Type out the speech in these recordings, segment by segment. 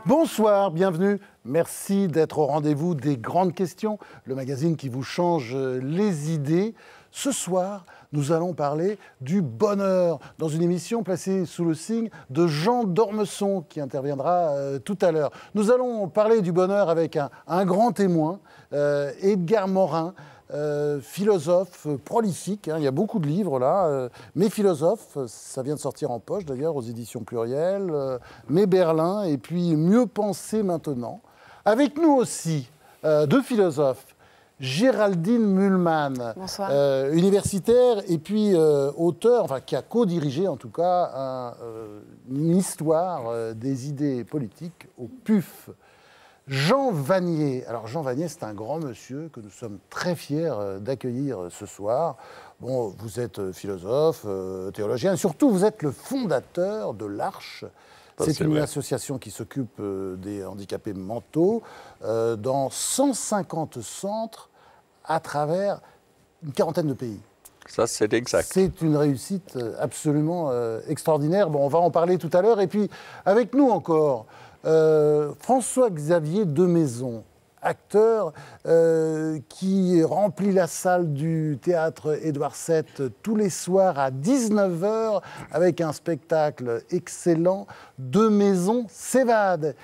Bonsoir, bienvenue. Merci d'être au rendez-vous des grandes questions, le magazine qui vous change les idées. Ce soir, nous allons parler du bonheur dans une émission placée sous le signe de Jean d'Ormesson qui interviendra tout à l'heure. Nous allons parler du bonheur avec un grand témoin, Edgar Morin. Philosophe prolifique, hein, il y a beaucoup de livres là, mais philosophe, ça vient de sortir en poche d'ailleurs aux éditions Pluriel, mais Berlin et puis Mieux penser maintenant. Avec nous aussi deux philosophes, Géraldine Mühlmann, universitaire et puis auteur, enfin qui a co-dirigé en tout cas une histoire des idées politiques au PUF. Jean Vanier. Alors Jean Vanier, c'est un grand monsieur que nous sommes très fiers d'accueillir ce soir. Bon, vous êtes philosophe, théologien, et surtout vous êtes le fondateur de l'Arche. C'est une association qui s'occupe des handicapés mentaux dans 150 centres à travers une quarantaine de pays. Ça, c'est exact. C'est une réussite absolument extraordinaire. Bon, on va en parler tout à l'heure. Et puis, avec nous encore, François-Xavier Demaison, acteur qui remplit la salle du théâtre Édouard VII tous les soirs à 19h avec un spectacle excellent, Demaison s'évade.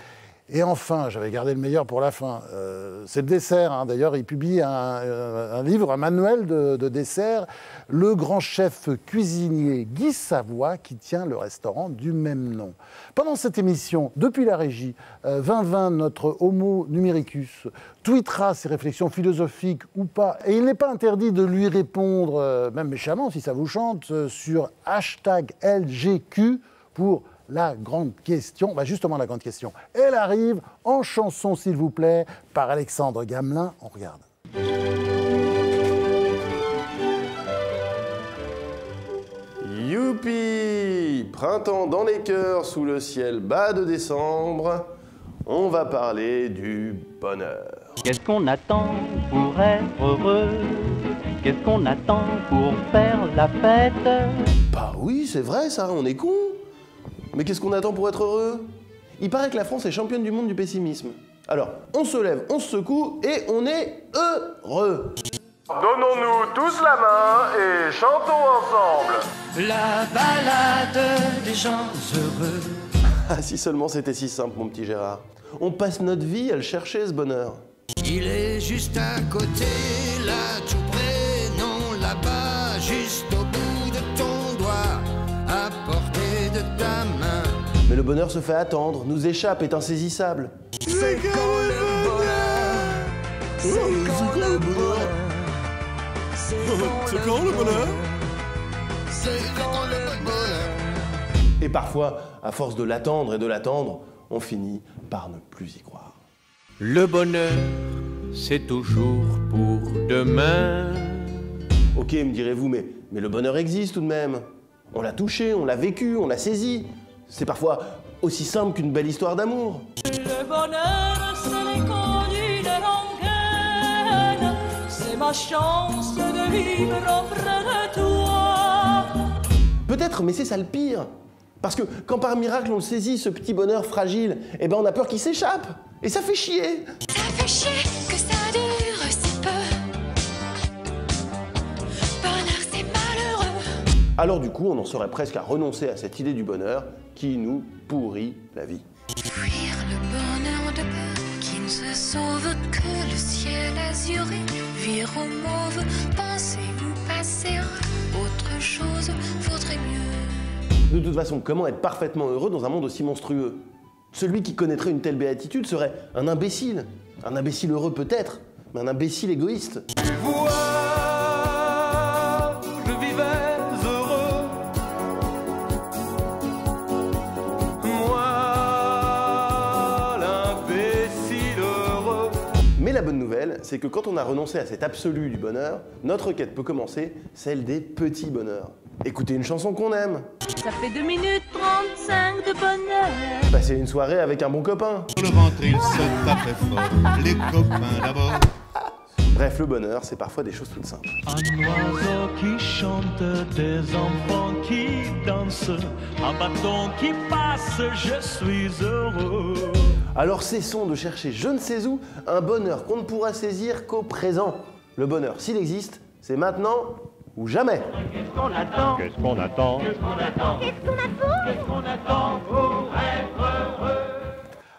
Et enfin, j'avais gardé le meilleur pour la fin, c'est le dessert. Hein. D'ailleurs, il publie un livre, un manuel de dessert, Le grand chef cuisinier Guy Savoy, qui tient le restaurant du même nom. Pendant cette émission, depuis la régie, 2020, notre Homo numericus tweetera ses réflexions philosophiques ou pas. Et il n'est pas interdit de lui répondre, même méchamment si ça vous chante, sur #LGQ pour la grande question. Bah justement, la grande question, elle arrive en chanson, s'il vous plaît, par Alexandre Gamelin. On regarde. Youpi! Printemps dans les cœurs, sous le ciel bas de décembre, on va parler du bonheur. Qu'est-ce qu'on attend pour être heureux? Qu'est-ce qu'on attend pour faire la fête? Bah oui, c'est vrai ça, on est con. Mais qu'est-ce qu'on attend pour être heureux? Il paraît que la France est championne du monde du pessimisme. Alors, on se lève, on se secoue et on est heureux. Donnons-nous tous la main et chantons ensemble. La balade des gens heureux. Ah, si seulement c'était si simple, mon petit Gérard. On passe notre vie à le chercher, ce bonheur. Il est juste à côté, là tout près, non là-bas, juste au bout de ton doigt, à portée de ta main. Mais le bonheur se fait attendre, nous échappe, est insaisissable. C'est quand le bonheur, c'est quand le bonheur, c'est quand le bonheur, c'est quand le bonheur. Et parfois, à force de l'attendre et de l'attendre, on finit par ne plus y croire. Le bonheur, c'est toujours pour demain. Ok, me direz-vous, mais le bonheur existe tout de même. On l'a touché, on l'a vécu, on l'a saisi. C'est parfois aussi simple qu'une belle histoire d'amour. Le bonheur, c'est l'écho d'une rengaine. C'est ma chance de vivre auprès de toi. Peut-être, mais c'est ça le pire. Parce que quand par miracle on le saisit, ce petit bonheur fragile, eh ben on a peur qu'il s'échappe. Et ça fait chier. Ça fait chier que ça dure si peu. Bonheur, c'est malheureux. Alors du coup, on en serait presque à renoncer à cette idée du bonheur qui nous pourrit la vie. Fuir le bonheur de peu qui ne se sauve que le ciel azuré. Vire au mauve, penser ou passer heureux. Autre chose vaudrait mieux. De toute façon, comment être parfaitement heureux dans un monde aussi monstrueux? Celui qui connaîtrait une telle béatitude serait un imbécile. Un imbécile heureux peut-être, mais un imbécile égoïste. Tu vois, je vivais heureux. Moi, l'imbécile heureux. Mais la bonne nouvelle, c'est que quand on a renoncé à cet absolu du bonheur, notre quête peut commencer, celle des petits bonheurs. Écoutez une chanson qu'on aime. Ça fait 2 minutes 35 de bonheur. Passer une soirée avec un bon copain. Le ventre, il se tapait fort, les copains d'abord. Bref, le bonheur, c'est parfois des choses toutes simples. Un oiseau qui chante, des enfants qui dansent, un bâton qui passe, je suis heureux. Alors cessons de chercher je ne sais où un bonheur qu'on ne pourra saisir qu'au présent. Le bonheur, s'il existe, c'est maintenant ou jamais. Qu'est-ce qu'on attend? Qu'est-ce qu'on attend? Qu'est-ce qu'on attend? Qu'est-ce qu'on attend pour être heureux?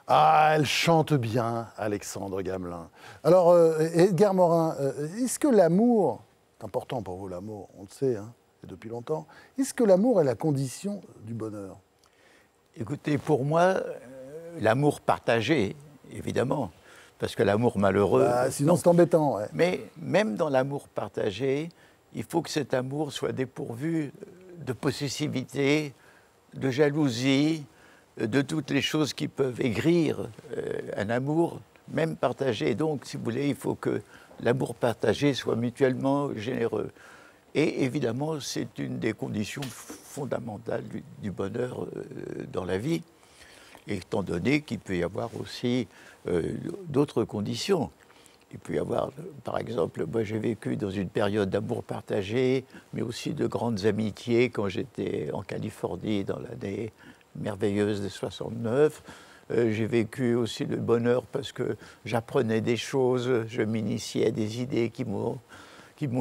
Ah, elle chante bien, Alexandre Gamelin. Alors, Edgar Morin, est-ce que l'amour, c'est important pour vous l'amour, on le sait, hein, et depuis longtemps, est-ce que l'amour est la condition du bonheur? Écoutez, pour moi, l'amour partagé, évidemment, parce que l'amour malheureux... Sinon, c'est embêtant. Ouais. Mais même dans l'amour partagé, il faut que cet amour soit dépourvu de possessivité, de jalousie, de toutes les choses qui peuvent aigrir un amour, même partagé. Donc, si vous voulez, il faut que l'amour partagé soit mutuellement généreux. Et évidemment, c'est une des conditions fondamentales du bonheur dans la vie, étant donné qu'il peut y avoir aussi d'autres conditions. Il peut y avoir, par exemple, moi j'ai vécu dans une période d'amour partagé, mais aussi de grandes amitiés quand j'étais en Californie dans l'année merveilleuse de 69. J'ai vécu aussi le bonheur parce que j'apprenais des choses, je m'initiais à des idées qui m'ont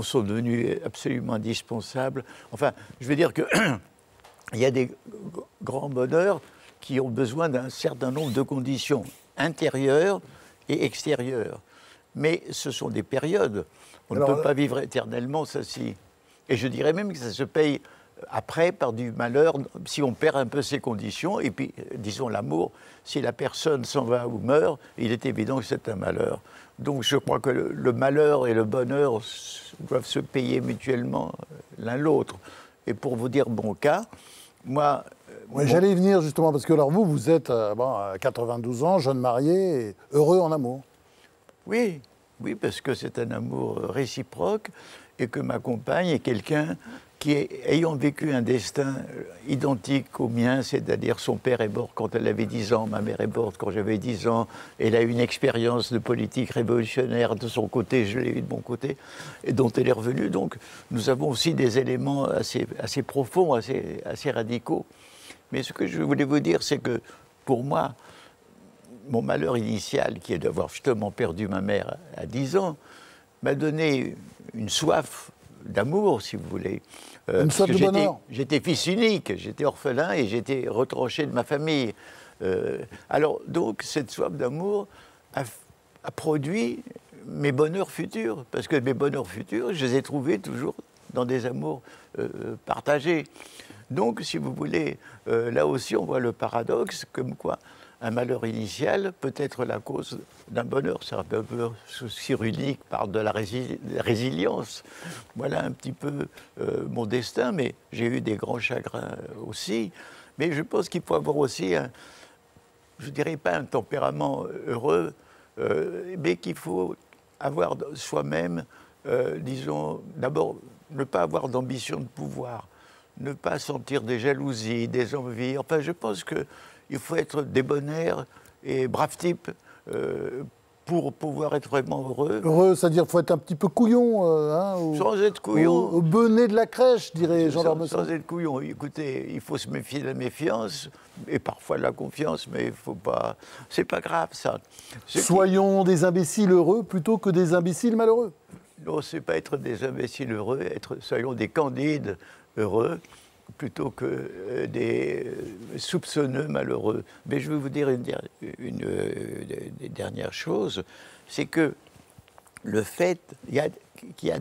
sont devenues absolument indispensables. Enfin, je veux dire qu'il y a des grands bonheurs qui ont besoin d'un certain nombre de conditions intérieures et extérieures. Mais ce sont des périodes. On ne peut pas vivre éternellement, ça si. Et je dirais même que ça se paye après par du malheur, si on perd un peu ces conditions. Et puis, disons l'amour, si la personne s'en va ou meurt, il est évident que c'est un malheur. Donc je crois que le malheur et le bonheur doivent se payer mutuellement l'un l'autre. Et pour vous dire mon cas, moi... Ouais, j'allais y venir justement, parce que alors vous êtes à 92 ans, jeune marié, et heureux en amour. Oui, parce que c'est un amour réciproque et que ma compagne est quelqu'un qui, ayant vécu un destin identique au mien, c'est-à-dire son père est mort quand elle avait 10 ans, ma mère est morte quand j'avais 10 ans, elle a eu une expérience de politique révolutionnaire de son côté, je l'ai eu de mon côté, et dont elle est revenue. Donc nous avons aussi des éléments assez profonds, assez radicaux. Mais ce que je voulais vous dire, c'est que pour moi, mon malheur initial, qui est d'avoir justement perdu ma mère à 10 ans, m'a donné une soif d'amour, si vous voulez. Une soif de bonheur. J'étais fils unique, j'étais orphelin et j'étais retranché de ma famille. Alors, donc, cette soif d'amour a produit mes bonheurs futurs, parce que mes bonheurs futurs, je les ai trouvés toujours dans des amours partagés. Donc, si vous voulez, là aussi, on voit le paradoxe, comme quoi un malheur initial peut être la cause d'un bonheur. C'est un peu Cyrulnik parle de la résilience. Voilà un petit peu mon destin, mais j'ai eu des grands chagrins aussi. Mais je pense qu'il faut avoir aussi, je ne dirais pas un tempérament heureux, mais qu'il faut avoir soi-même, disons, d'abord, ne pas avoir d'ambition de pouvoir, ne pas sentir des jalousies, des envies. Enfin, je pense qu'il faut être débonnaire et brave type pour pouvoir être vraiment heureux. Heureux, c'est-à-dire qu'il faut être un petit peu couillon. Sans être couillon. Au bonnet de la crèche, dirait Jean d'Ormesson. Sans être couillon. Écoutez, il faut se méfier de la méfiance, et parfois de la confiance, mais il faut pas... C'est pas grave, ça. Soyons des imbéciles heureux plutôt que des imbéciles malheureux. Non, c'est pas être des imbéciles heureux, soyons des candides heureux, plutôt que des soupçonneux malheureux. Mais je vais vous dire une dernière chose, c'est que le fait qu'il y a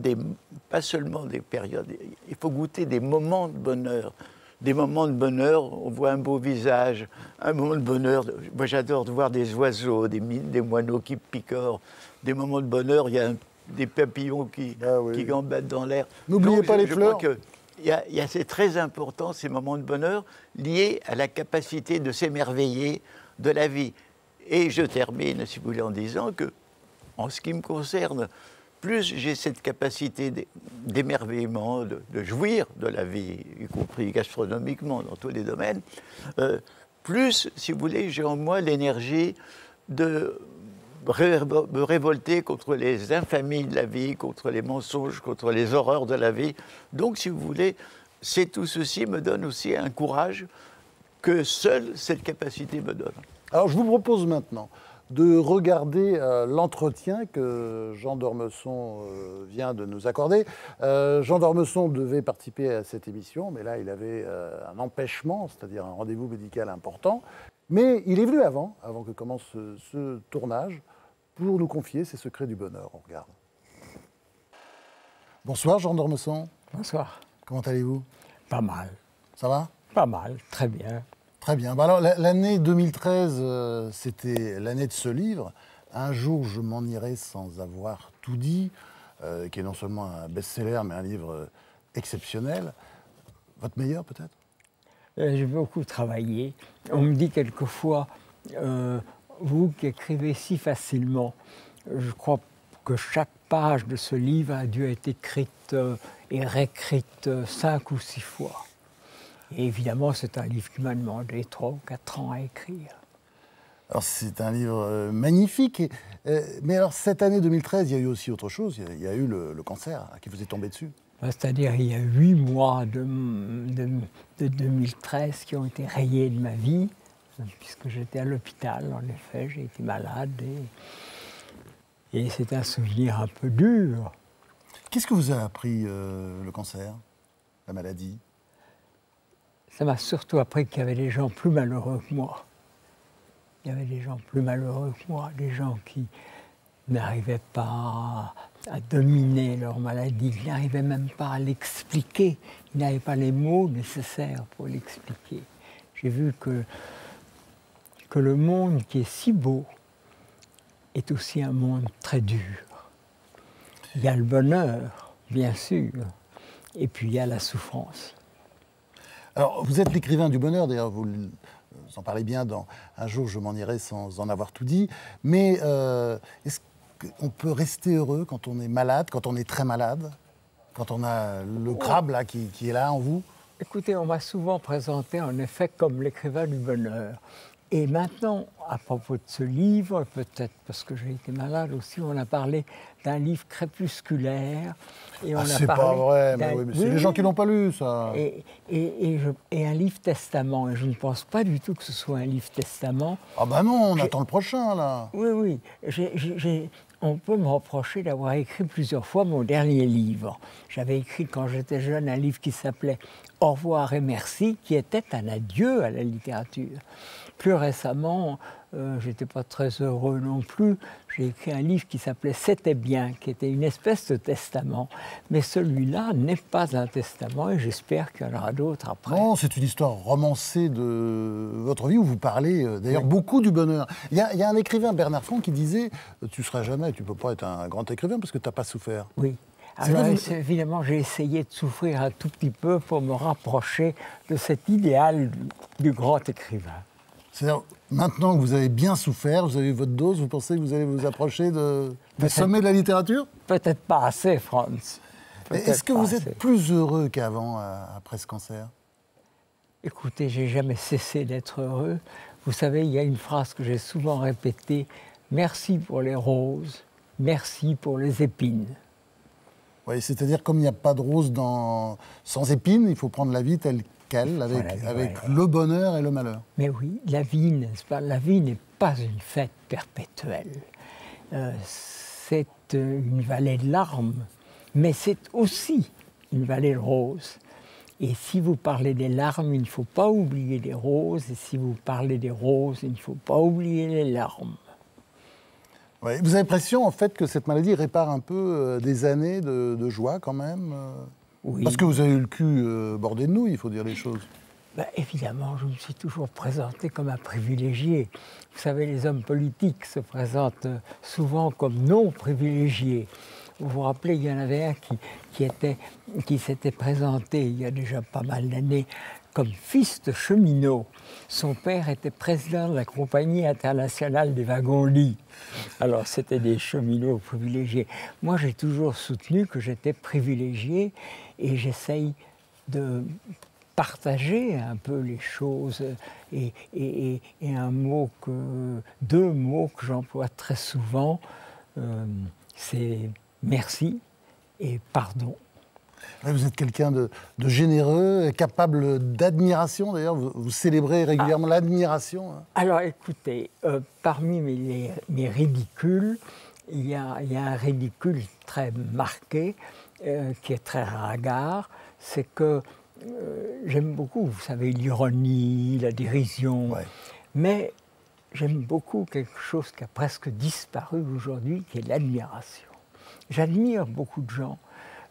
pas seulement des périodes, il faut goûter des moments de bonheur. Des moments de bonheur, on voit un beau visage, un moment de bonheur. Moi, j'adore voir des oiseaux, des moineaux qui picorent. Des moments de bonheur, il y a des papillons qui gambadent dans l'air. N'oubliez pas les fleurs. C'est très important, ces moments de bonheur, liés à la capacité de s'émerveiller de la vie. Et je termine, si vous voulez, en disant que, en ce qui me concerne, plus j'ai cette capacité d'émerveillement, de jouir de la vie, y compris gastronomiquement, dans tous les domaines, plus, si vous voulez, j'ai en moi l'énergie de me révolter contre les infamies de la vie, contre les mensonges, contre les horreurs de la vie. Donc, si vous voulez, tout ceci me donne aussi un courage que seule cette capacité me donne. Alors, je vous propose maintenant de regarder l'entretien que Jean d'Ormesson vient de nous accorder. Jean d'Ormesson devait participer à cette émission, mais là, il avait un empêchement, c'est-à-dire un rendez-vous médical important. Mais il est venu avant que commence ce tournage, pour nous confier ses secrets du bonheur. On regarde. Bonsoir, Jean d'Ormesson. Bonsoir. Comment allez-vous? Pas mal. Ça va? Pas mal, très bien. Très bien. Bah alors, l'année 2013, c'était l'année de ce livre. Un jour, je m'en irai sans avoir tout dit, qui est non seulement un best-seller, mais un livre exceptionnel. Votre meilleur, peut-être? J'ai beaucoup travaillé. On me dit quelquefois, vous qui écrivez si facilement, je crois que chaque page de ce livre a dû être écrite et réécrite 5 ou 6 fois. Et évidemment, c'est un livre qui m'a demandé 3 ou 4 ans à écrire. Alors, c'est un livre magnifique. Mais alors, cette année 2013, il y a eu aussi autre chose. Il y a eu le cancer qui vous est tombé dessus. C'est-à-dire, il y a 8 mois de 2013 qui ont été rayés de ma vie, puisque j'étais à l'hôpital, en effet, j'ai été malade. Et c'est un souvenir un peu dur. Qu'est-ce que vous a appris le cancer, la maladie? Ça m'a surtout appris qu'il y avait des gens plus malheureux que moi. Il y avait des gens plus malheureux que moi, des gens qui n'arrivaient pas à dominer leur maladie, qui n'arrivaient même pas à l'expliquer. Ils n'avaient pas les mots nécessaires pour l'expliquer. J'ai vu que le monde qui est si beau est aussi un monde très dur. Il y a le bonheur, bien sûr, et puis il y a la souffrance. Alors, vous êtes l'écrivain du bonheur, d'ailleurs, vous en parlez bien dans « Un jour, je m'en irai sans en avoir tout dit ». Mais est-ce qu'on peut rester heureux quand on est malade, quand on est très malade, quand on a le crabe là, qui est là en vous? Écoutez, on m'a souvent présenté en effet comme l'écrivain du bonheur. Et maintenant, à propos de ce livre, peut-être parce que j'ai été malade aussi, on a parlé d'un livre crépusculaire. Et c'est pas vrai, mais oui, mais c'est les gens qui l'ont pas lu, ça. Et un livre testament. Et je ne pense pas du tout que ce soit un livre testament. Ah ben non, on attend le prochain, là. Oui. On peut me reprocher d'avoir écrit plusieurs fois mon dernier livre. J'avais écrit quand j'étais jeune un livre qui s'appelait « Au revoir et merci », qui était un adieu à la littérature. Plus récemment, j'étais pas très heureux non plus. J'ai écrit un livre qui s'appelait « C'était bien », qui était une espèce de testament. Mais celui-là n'est pas un testament et j'espère qu'il y en aura d'autres après. Non, c'est une histoire romancée de votre vie où vous parlez d'ailleurs beaucoup du bonheur. Il y a un écrivain, Bernard Franck, qui disait « Tu seras jamais, tu peux pas être un grand écrivain parce que tu n'as pas souffert ». Oui. Alors, évidemment, j'ai essayé de souffrir un tout petit peu pour me rapprocher de cet idéal du grand écrivain. C'est-à-dire, maintenant que vous avez bien souffert, vous avez eu votre dose, vous pensez que vous allez vous approcher du sommet de la littérature? Peut-être pas assez, Franz. Est-ce que vous êtes plus heureux qu'avant, après ce cancer? Écoutez, j'ai jamais cessé d'être heureux. Vous savez, il y a une phrase que j'ai souvent répétée. Merci pour les roses, merci pour les épines. Oui, c'est-à-dire, comme il n'y a pas de roses sans épines, il faut prendre la vie telle qu'elle, avec le bonheur et le malheur. Mais oui, la vie, n'est-ce pas? La vie n'est pas une fête perpétuelle. C'est une vallée de larmes, mais c'est aussi une vallée de roses. Et si vous parlez des larmes, il ne faut pas oublier les roses. Et si vous parlez des roses, il ne faut pas oublier les larmes. Ouais, vous avez l'impression, en fait, que cette maladie répare un peu des années de joie, quand même Oui. Parce que vous avez eu le cul bordé de nouilles, il faut dire les choses. Évidemment, je me suis toujours présenté comme un privilégié. Vous savez, les hommes politiques se présentent souvent comme non privilégiés. Vous vous rappelez, il y en avait un qui s'était présenté il y a déjà pas mal d'années comme fils de cheminot. Son père était président de la Compagnie internationale des wagons-lits. Alors, c'était des cheminots privilégiés. Moi, j'ai toujours soutenu que j'étais privilégié et j'essaye de partager un peu les choses. Et deux mots que j'emploie très souvent, c'est merci et pardon. Vous êtes quelqu'un de généreux, capable d'admiration, d'ailleurs. Vous célébrez régulièrement l'admiration. Hein. Alors écoutez, parmi mes ridicules, il y a un ridicule très marqué, qui est très ringard, c'est que j'aime beaucoup, vous savez, l'ironie, la dérision, Ouais. mais j'aime beaucoup quelque chose qui a presque disparu aujourd'hui, qui est l'admiration. J'admire beaucoup de gens,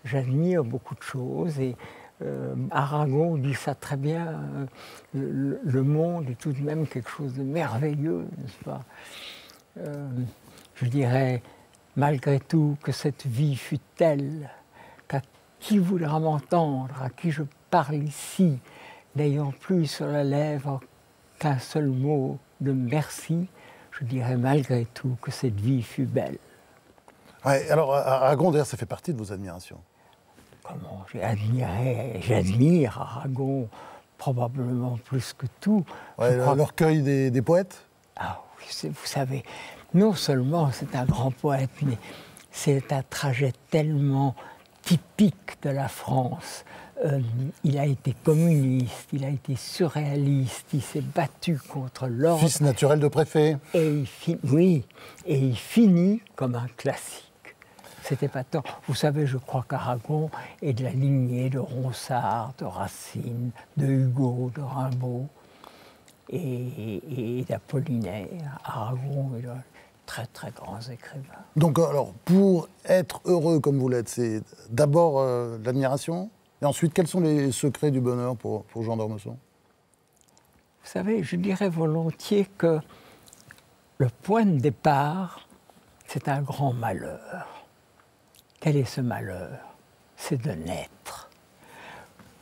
j'admire beaucoup de choses, et Aragon dit ça très bien, le monde est tout de même quelque chose de merveilleux, n'est-ce pas? Je dirais, malgré tout, que cette vie fut telle qu'à qui voudra m'entendre, à qui je parle ici, n'ayant plus sur la lèvre qu'un seul mot de merci, je dirais malgré tout que cette vie fut belle. Ouais, alors, Aragon, d'ailleurs, ça fait partie de vos admirations. Comment j'admire Aragon probablement plus que tout. Ouais, l'orgueil des poètes. Ah oui, vous savez, non seulement c'est un grand poète, mais c'est un trajet tellement typique de la France. Il a été communiste, il a été surréaliste, il s'est battu contre l'ordre. Fils naturel de préfet. Et il finit comme un classique. C'était pas tant. Vous savez, je crois qu'Aragon est de la lignée de Ronsard, de Racine, de Hugo, de Rimbaud et d'Apollinaire. Aragon est de très très grands écrivains. Donc, alors, pour être heureux comme vous l'êtes, c'est d'abord l'admiration, et ensuite, quels sont les secrets du bonheur pour Jean d'Ormesson? Vous savez, je dirais volontiers que le point de départ, c'est un grand malheur. Quel est ce malheur? C'est de naître.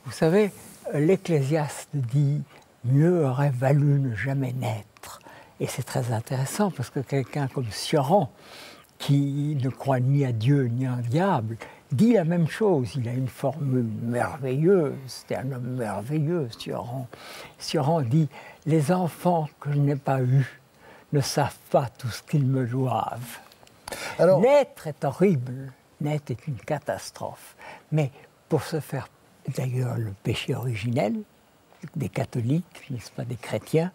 Vous savez, l'Ecclésiaste dit « mieux aurait valu ne jamais naître ». Et c'est très intéressant parce que quelqu'un comme Sioran, qui ne croit ni à Dieu ni à un diable, dit la même chose. Il a une formule merveilleuse, c'était un homme merveilleux, Sioran. Sioran dit « les enfants que je n'ai pas eus ne savent pas tout ce qu'ils me doivent ». Naître est horrible. Naître est une catastrophe. Mais pour se faire, d'ailleurs, le péché originel des catholiques, n'est-ce pas, des chrétiens,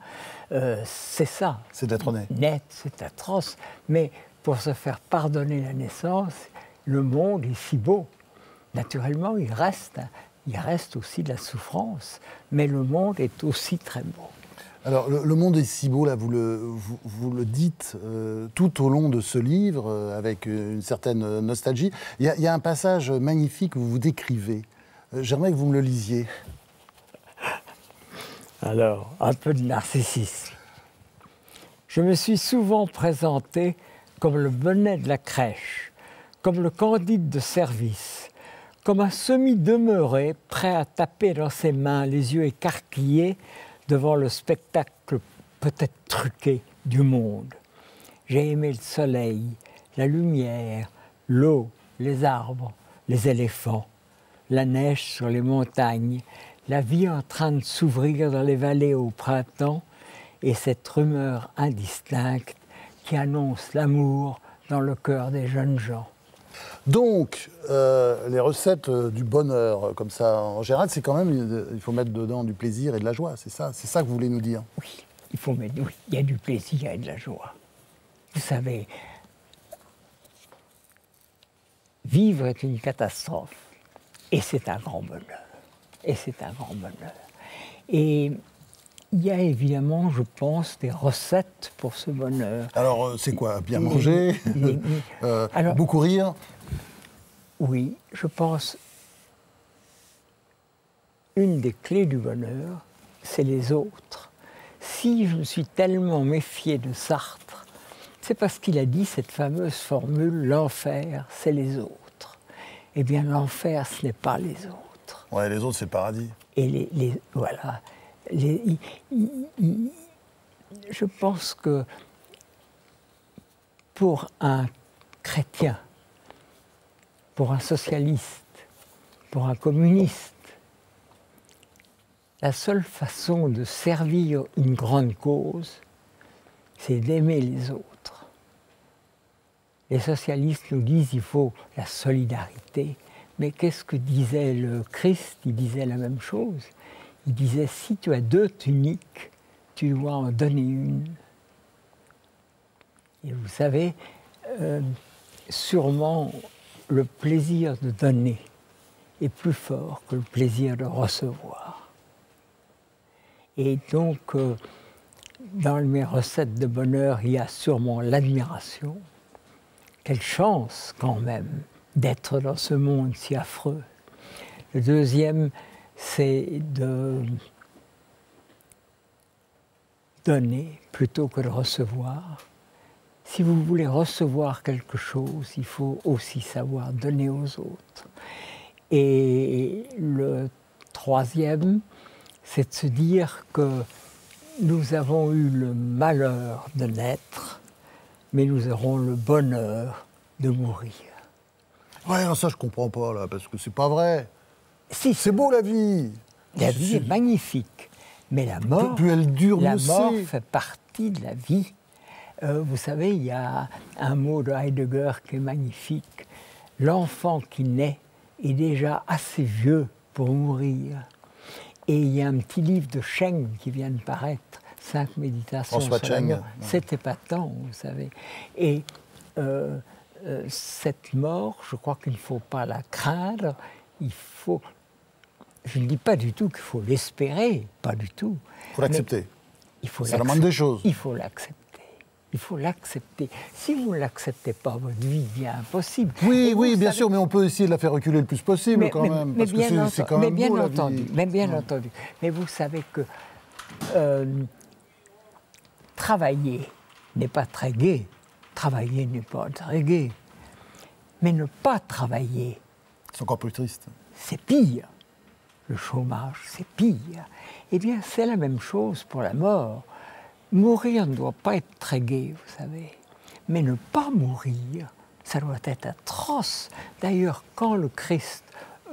c'est ça. C'est d'être né. Naître, c'est atroce. Mais pour se faire pardonner la naissance, le monde est si beau. Naturellement, il reste aussi de la souffrance. Mais le monde est aussi très beau. Alors, le monde est si beau, là, vous le dites tout au long de ce livre, avec une certaine nostalgie. Il y a un passage magnifique où vous décrivez. J'aimerais que vous me le lisiez. Alors, un peu de narcissisme. Je me suis souvent présenté comme le bonnet de la crèche, comme le Candide de service, comme un semi-demeuré prêt à taper dans ses mains, les yeux écarquillés, devant le spectacle peut-être truqué du monde. J'ai aimé le soleil, la lumière, l'eau, les arbres, les éléphants, la neige sur les montagnes, la vie en train de s'ouvrir dans les vallées au printemps et cette rumeur indistincte qui annonce l'amour dans le cœur des jeunes gens. Donc, les recettes du bonheur, comme ça, en général, c'est quand même, il faut mettre dedans du plaisir et de la joie, c'est ça que vous voulez nous dire? Oui, oui, il y a du plaisir et de la joie. Vous savez, vivre est une catastrophe, et c'est un grand bonheur. Et c'est un grand bonheur. Et il y a évidemment, je pense, des recettes pour ce bonheur. Alors, c'est quoi? Bien manger, alors, beaucoup rire? Oui, je pense, une des clés du bonheur, c'est les autres. Si je me suis tellement méfié de Sartre, c'est parce qu'il a dit cette fameuse formule « l'enfer, c'est les autres ». Eh bien, l'enfer, ce n'est pas les autres. Ouais, les autres, c'est le paradis. Et voilà. Je pense que pour un chrétien, pour un socialiste, pour un communiste, la seule façon de servir une grande cause, c'est d'aimer les autres. Les socialistes nous disent qu'il faut la solidarité, Mais qu'est-ce que disait le Christ? Il disait la même chose. Il disait, si tu as 2 tuniques, tu dois en donner une. Et vous savez, sûrement le plaisir de donner est plus fort que le plaisir de recevoir. Et donc, dans mes recettes de bonheur, il y a sûrement l'admiration. Quelle chance quand même d'être dans ce monde si affreux. Le deuxième, c'est de donner plutôt que de recevoir. Si vous voulez recevoir quelque chose, il faut aussi savoir donner aux autres. Et le troisième, c'est de se dire que nous avons eu le malheur de naître, mais nous aurons le bonheur de mourir. Ouais, non, ça je comprends pas là, parce que c'est pas vrai. Si, c'est beau la vie. La vie est magnifique, mais la mort, plus elle dure, la mieux mort c'est. fait partie de la vie. Vous savez, il y a un mot de Heidegger qui est magnifique. L'enfant qui naît est déjà assez vieux pour mourir. Et il y a un petit livre de Cheng qui vient de paraître, 5 méditations François sur la Cheng. mort. C'est épatant, vous savez. Et cette mort, je crois qu'il ne faut pas la craindre, il faut... Je ne dis pas du tout qu'il faut l'espérer, pas du tout. Il faut l'accepter. Ça demande des choses. Il faut l'accepter. Il faut l'accepter. Si vous ne l'acceptez pas, votre vie devient impossible. Oui, oui, bien sûr, mais on peut essayer de la faire reculer le plus possible quand même. Mais Parce que c'est quand même beau, la vie. Mais bien entendu. Mais vous savez que travailler n'est pas très gai. Travailler n'est pas très gai. Mais ne pas travailler... C'est encore plus triste. C'est pire. Le chômage, c'est pire. Eh bien, c'est la même chose pour la mort. Mourir ne doit pas être très gai, vous savez. Mais ne pas mourir, ça doit être atroce. D'ailleurs, quand le Christ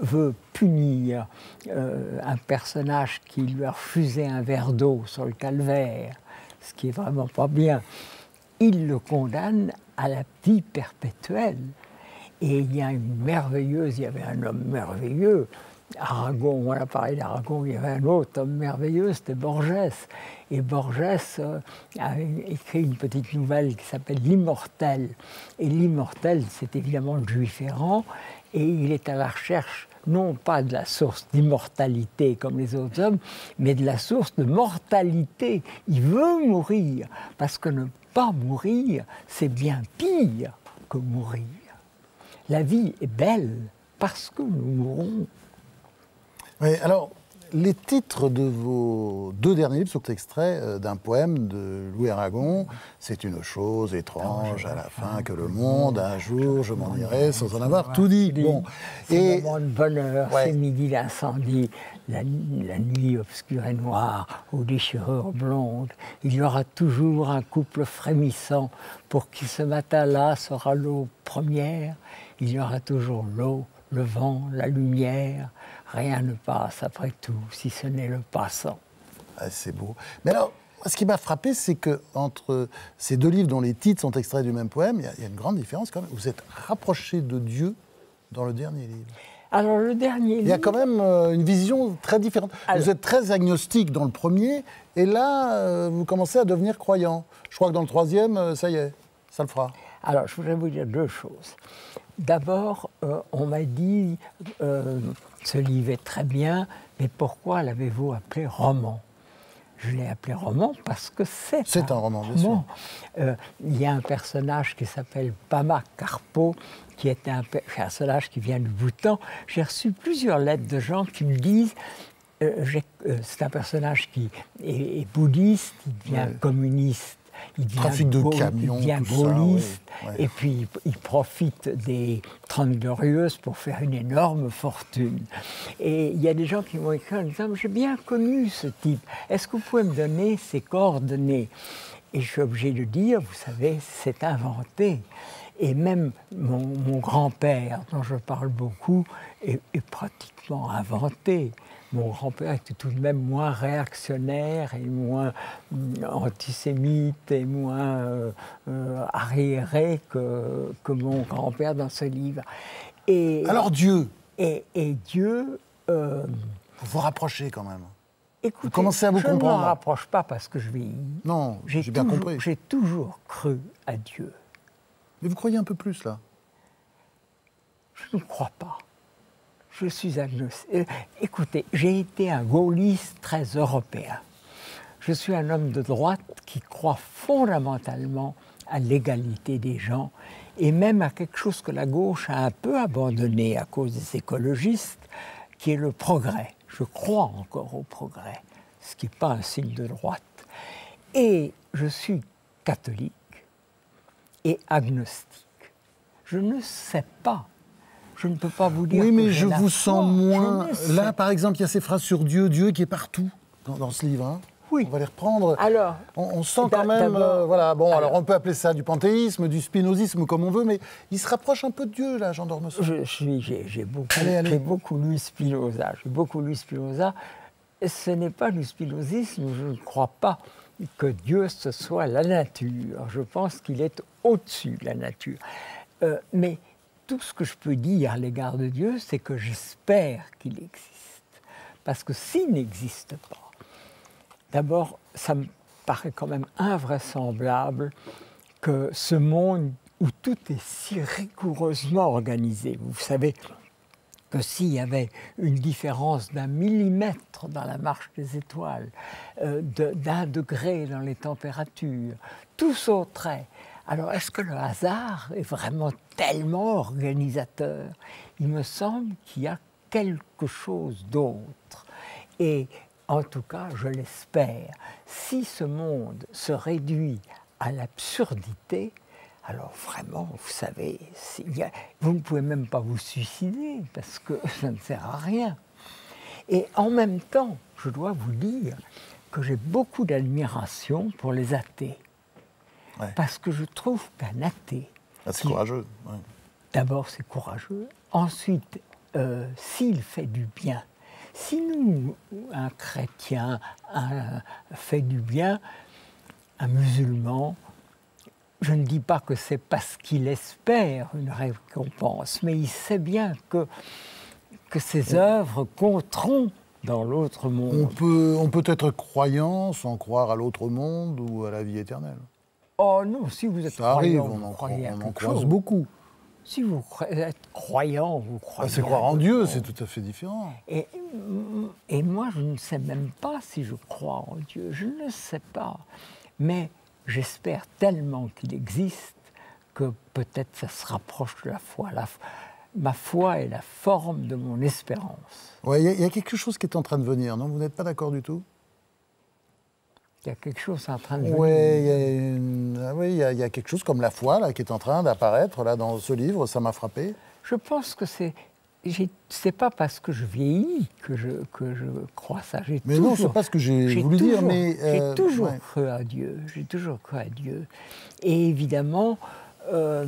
veut punir un personnage qui lui a refusé un verre d'eau sur le calvaire, ce qui est vraiment pas bien, il le condamne à la vie perpétuelle. Et il y a il y avait un homme merveilleux, Aragon, on a parlé d'Aragon, il y avait un autre homme merveilleux, c'était Borges. Et Borges a écrit une petite nouvelle qui s'appelle L'Immortel. Et l'Immortel, c'est évidemment le juif errant, et il est à la recherche non pas de la source d'immortalité comme les autres hommes, mais de la source de mortalité. Il veut mourir, parce que ne pas mourir, c'est bien pire que mourir. La vie est belle parce que nous mourrons. Oui, alors, les titres de vos 2 derniers livres sont extraits d'un poème de Louis Aragon. C'est une chose étrange à la fin que le monde, un jour je m'en irai sans en avoir tout dit. Bon. C'est le moment de bonheur, c'est midi d'incendie, la nuit obscure et noire, aux déchirures blondes. Il y aura toujours un couple frémissant pour qui ce matin-là sera l'eau première. Il y aura toujours l'eau, le vent, la lumière. Rien ne passe après tout, si ce n'est le passant. Ah, c'est beau. Mais alors, ce qui m'a frappé, c'est qu'entre ces 2 livres dont les titres sont extraits du même poème, il y a une grande différence quand même. Vous êtes rapproché de Dieu dans le dernier livre. Alors, le dernier livre... Il y a quand même une vision très différente. Alors, vous êtes très agnostique dans le premier, et là, vous commencez à devenir croyant. Je crois que dans le 3e, ça y est, ça le fera. Alors, je voudrais vous dire 2 choses. D'abord, on m'a dit, ce livre est très bien, mais pourquoi l'avez-vous appelé roman? Je l'ai appelé roman parce que c'est un roman. Bien sûr. Il y a un personnage qui s'appelle Pama Karpo, qui est un personnage qui vient du Bhoutan. J'ai reçu plusieurs lettres de gens qui me disent c'est un personnage qui est bouddhiste, il devient communiste. Il trafic de camions, il devient gaulliste, et puis il profite des 30 Glorieuses pour faire une énorme fortune. Et il y a des gens qui m'ont écrit en disant « J'ai bien connu ce type, est-ce que vous pouvez me donner ses coordonnées ?» Et je suis obligé de dire, vous savez, c'est inventé. Et même mon grand-père, dont je parle beaucoup, est pratiquement inventé. Mon grand-père était tout de même moins réactionnaire et moins antisémite et moins arriéré que mon grand-père dans ce livre. Et alors Dieu, Et Dieu... Vous vous rapprochez quand même. Écoutez, Vous commencez à vous je ne comprendre. m'en rapproche pas parce que je vieillis. Non, j'ai bien compris. J'ai toujours cru à Dieu. Mais vous croyez un peu plus, là? Je ne crois pas. Je suis agnostique. Écoutez, j'ai été un gaulliste très européen. Je suis un homme de droite qui croit fondamentalement à l'égalité des gens et même à quelque chose que la gauche a un peu abandonné à cause des écologistes, qui est le progrès. Je crois encore au progrès, ce qui n'est pas un signe de droite. Et je suis catholique et agnostique. Je ne sais pas. Je ne peux pas vous dire. Oui, mais que je la vous foi. sens moins. Je ne sais Là, par exemple, il y a ces phrases sur Dieu, Dieu qui est partout dans ce livre. Hein. Oui. On va les reprendre. Alors, on sent quand même. Voilà. Bon, alors on peut appeler ça du panthéisme, du spinozisme, comme on veut, mais il se rapproche un peu de Dieu, là, Jean d'Ormesson. J'ai beaucoup lu Spinoza. J'ai beaucoup lu Spinoza. Ce n'est pas du spinozisme. Je ne crois pas que Dieu ce soit la nature. Je pense qu'il est au-dessus de la nature. Mais tout ce que je peux dire à l'égard de Dieu, c'est que j'espère qu'il existe. Parce que s'il n'existe pas, d'abord, ça me paraît quand même invraisemblable que ce monde où tout est si rigoureusement organisé, vous savez que s'il y avait une différence d'1 millimètre dans la marche des étoiles, d'1 degré dans les températures, tout sauterait. Alors, est-ce que le hasard est vraiment tellement organisateur? Il me semble qu'il y a quelque chose d'autre. Et en tout cas, je l'espère. Si ce monde se réduit à l'absurdité, alors vraiment, vous savez, vous ne pouvez même pas vous suicider parce que ça ne sert à rien. Et en même temps, je dois vous dire que j'ai beaucoup d'admiration pour les athées. Ouais. Parce que je trouve qu'un athée... c'est courageux. Ouais. D'abord, c'est courageux. Ensuite, s'il fait du bien, si nous, un chrétien, fait du bien, un musulman, je ne dis pas que c'est parce qu'il espère une récompense, mais il sait bien que ses œuvres compteront dans l'autre monde. On peut être croyant sans croire à l'autre monde ou à la vie éternelle. Oh non, si vous êtes ça croyant, arrive, on en croise chose. beaucoup. Si vous êtes croyant, vous croyez... c'est croire en Dieu, c'est tout à fait différent. Et moi, je ne sais même pas si je crois en Dieu, je ne le sais pas. Mais j'espère tellement qu'il existe que peut-être ça se rapproche de la foi. Ma foi est la forme de mon espérance. Ouais, il y a quelque chose qui est en train de venir, non? Vous n'êtes pas d'accord du tout? Il y a quelque chose en train de venir. Oui, il y a quelque chose comme la foi là, qui est en train d'apparaître là, dans ce livre, ça m'a frappé. Je pense que c'est pas parce que je vieillis que je crois ça. Mais non, c'est pas ce que j'ai voulu dire. Mais j'ai toujours cru à Dieu. J'ai toujours cru à Dieu. Et évidemment, le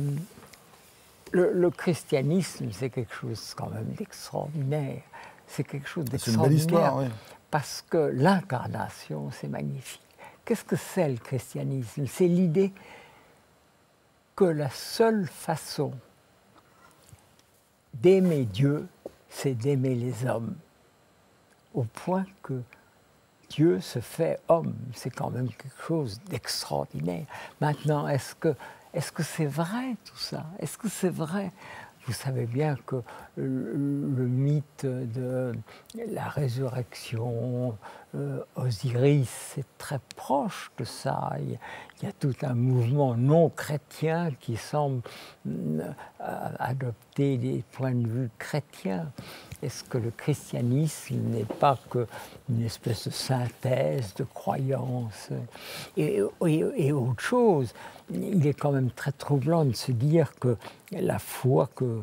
christianisme, c'est quelque chose quand même d'extraordinaire. C'est quelque chose d'extraordinaire. C'est une belle histoire, oui. Parce que l'incarnation, c'est magnifique. Qu'est-ce que c'est le christianisme? C'est l'idée que la seule façon d'aimer Dieu, c'est d'aimer les hommes. Au point que Dieu se fait homme. C'est quand même quelque chose d'extraordinaire. Maintenant, est-ce que c'est vrai tout ça? Est-ce que c'est vrai? Vous savez bien que le mythe de la résurrection, Osiris, c'est très proche de ça. Il y a tout un mouvement non chrétien qui semble adopter des points de vue chrétiens. Est-ce que le christianisme n'est pas qu'une espèce de synthèse de croyances et autre chose? Il est quand même très troublant de se dire que la foi que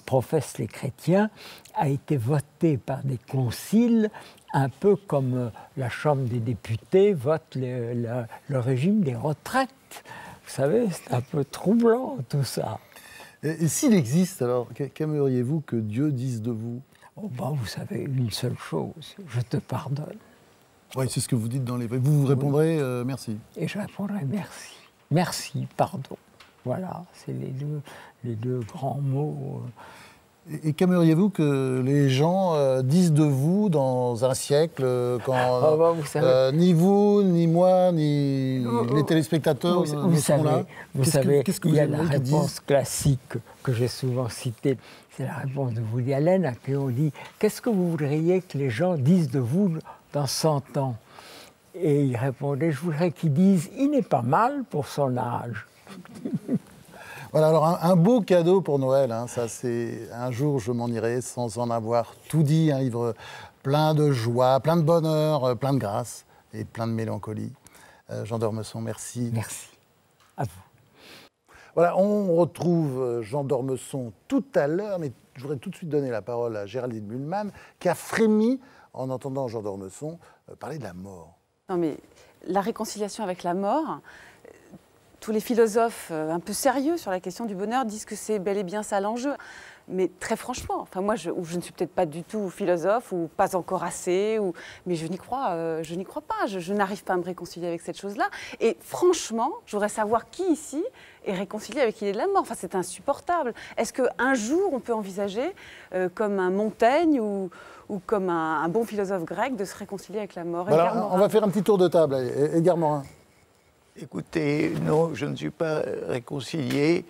professent les chrétiens a été votée par des conciles, un peu comme la Chambre des députés vote le régime des retraites. Vous savez, c'est un peu troublant tout ça. Et s'il existe, alors, qu'aimeriez-vous que Dieu dise de vous? Oh ben, vous savez, une seule chose, je te pardonne. Oui, c'est ce que vous dites dans les... Vous répondrez merci. Et je répondrai merci. Merci, pardon. Voilà, c'est les deux grands mots Et qu'aimeriez-vous que les gens disent de vous dans un siècle, quand vous savez, ni vous, ni moi, ni les téléspectateurs vous sont là? savez, Qu'est-ce que il vous y a la aimeriez qu'ils disent? réponse classique que j'ai souvent citée. C'est la réponse de Woody Allen à qui on dit « Qu'est-ce que vous voudriez que les gens disent de vous dans 100 ans ?» Et il répondait « Je voudrais qu'ils disent « Il n'est pas mal pour son âge. » Voilà, alors un beau cadeau pour Noël, hein, ça c'est un jour je m'en irai sans en avoir tout dit, un livre plein de joie, plein de bonheur, plein de grâce et plein de mélancolie. Jean d'Ormesson, merci. Merci. À vous. Voilà, on retrouve Jean d'Ormesson tout à l'heure, mais je voudrais tout de suite donner la parole à Géraldine Mühlmann, qui a frémi en entendant Jean d'Ormesson parler de la mort. Non mais la réconciliation avec la mort, tous les philosophes un peu sérieux sur la question du bonheur disent que c'est bel et bien ça l'enjeu. Mais très franchement, enfin moi je ne suis peut-être pas du tout philosophe ou pas encore assez, mais je n'y crois pas. Je n'arrive pas à me réconcilier avec cette chose-là. Et franchement, je voudrais savoir qui ici est réconcilié avec l'idée de la mort. Enfin, c'est insupportable. Est-ce qu'un jour on peut envisager, comme un Montaigne ou comme un bon philosophe grec, de se réconcilier avec la mort? Voilà, on va faire un petit tour de table. Edgar Morin. Écoutez, non, je ne suis pas réconcilié.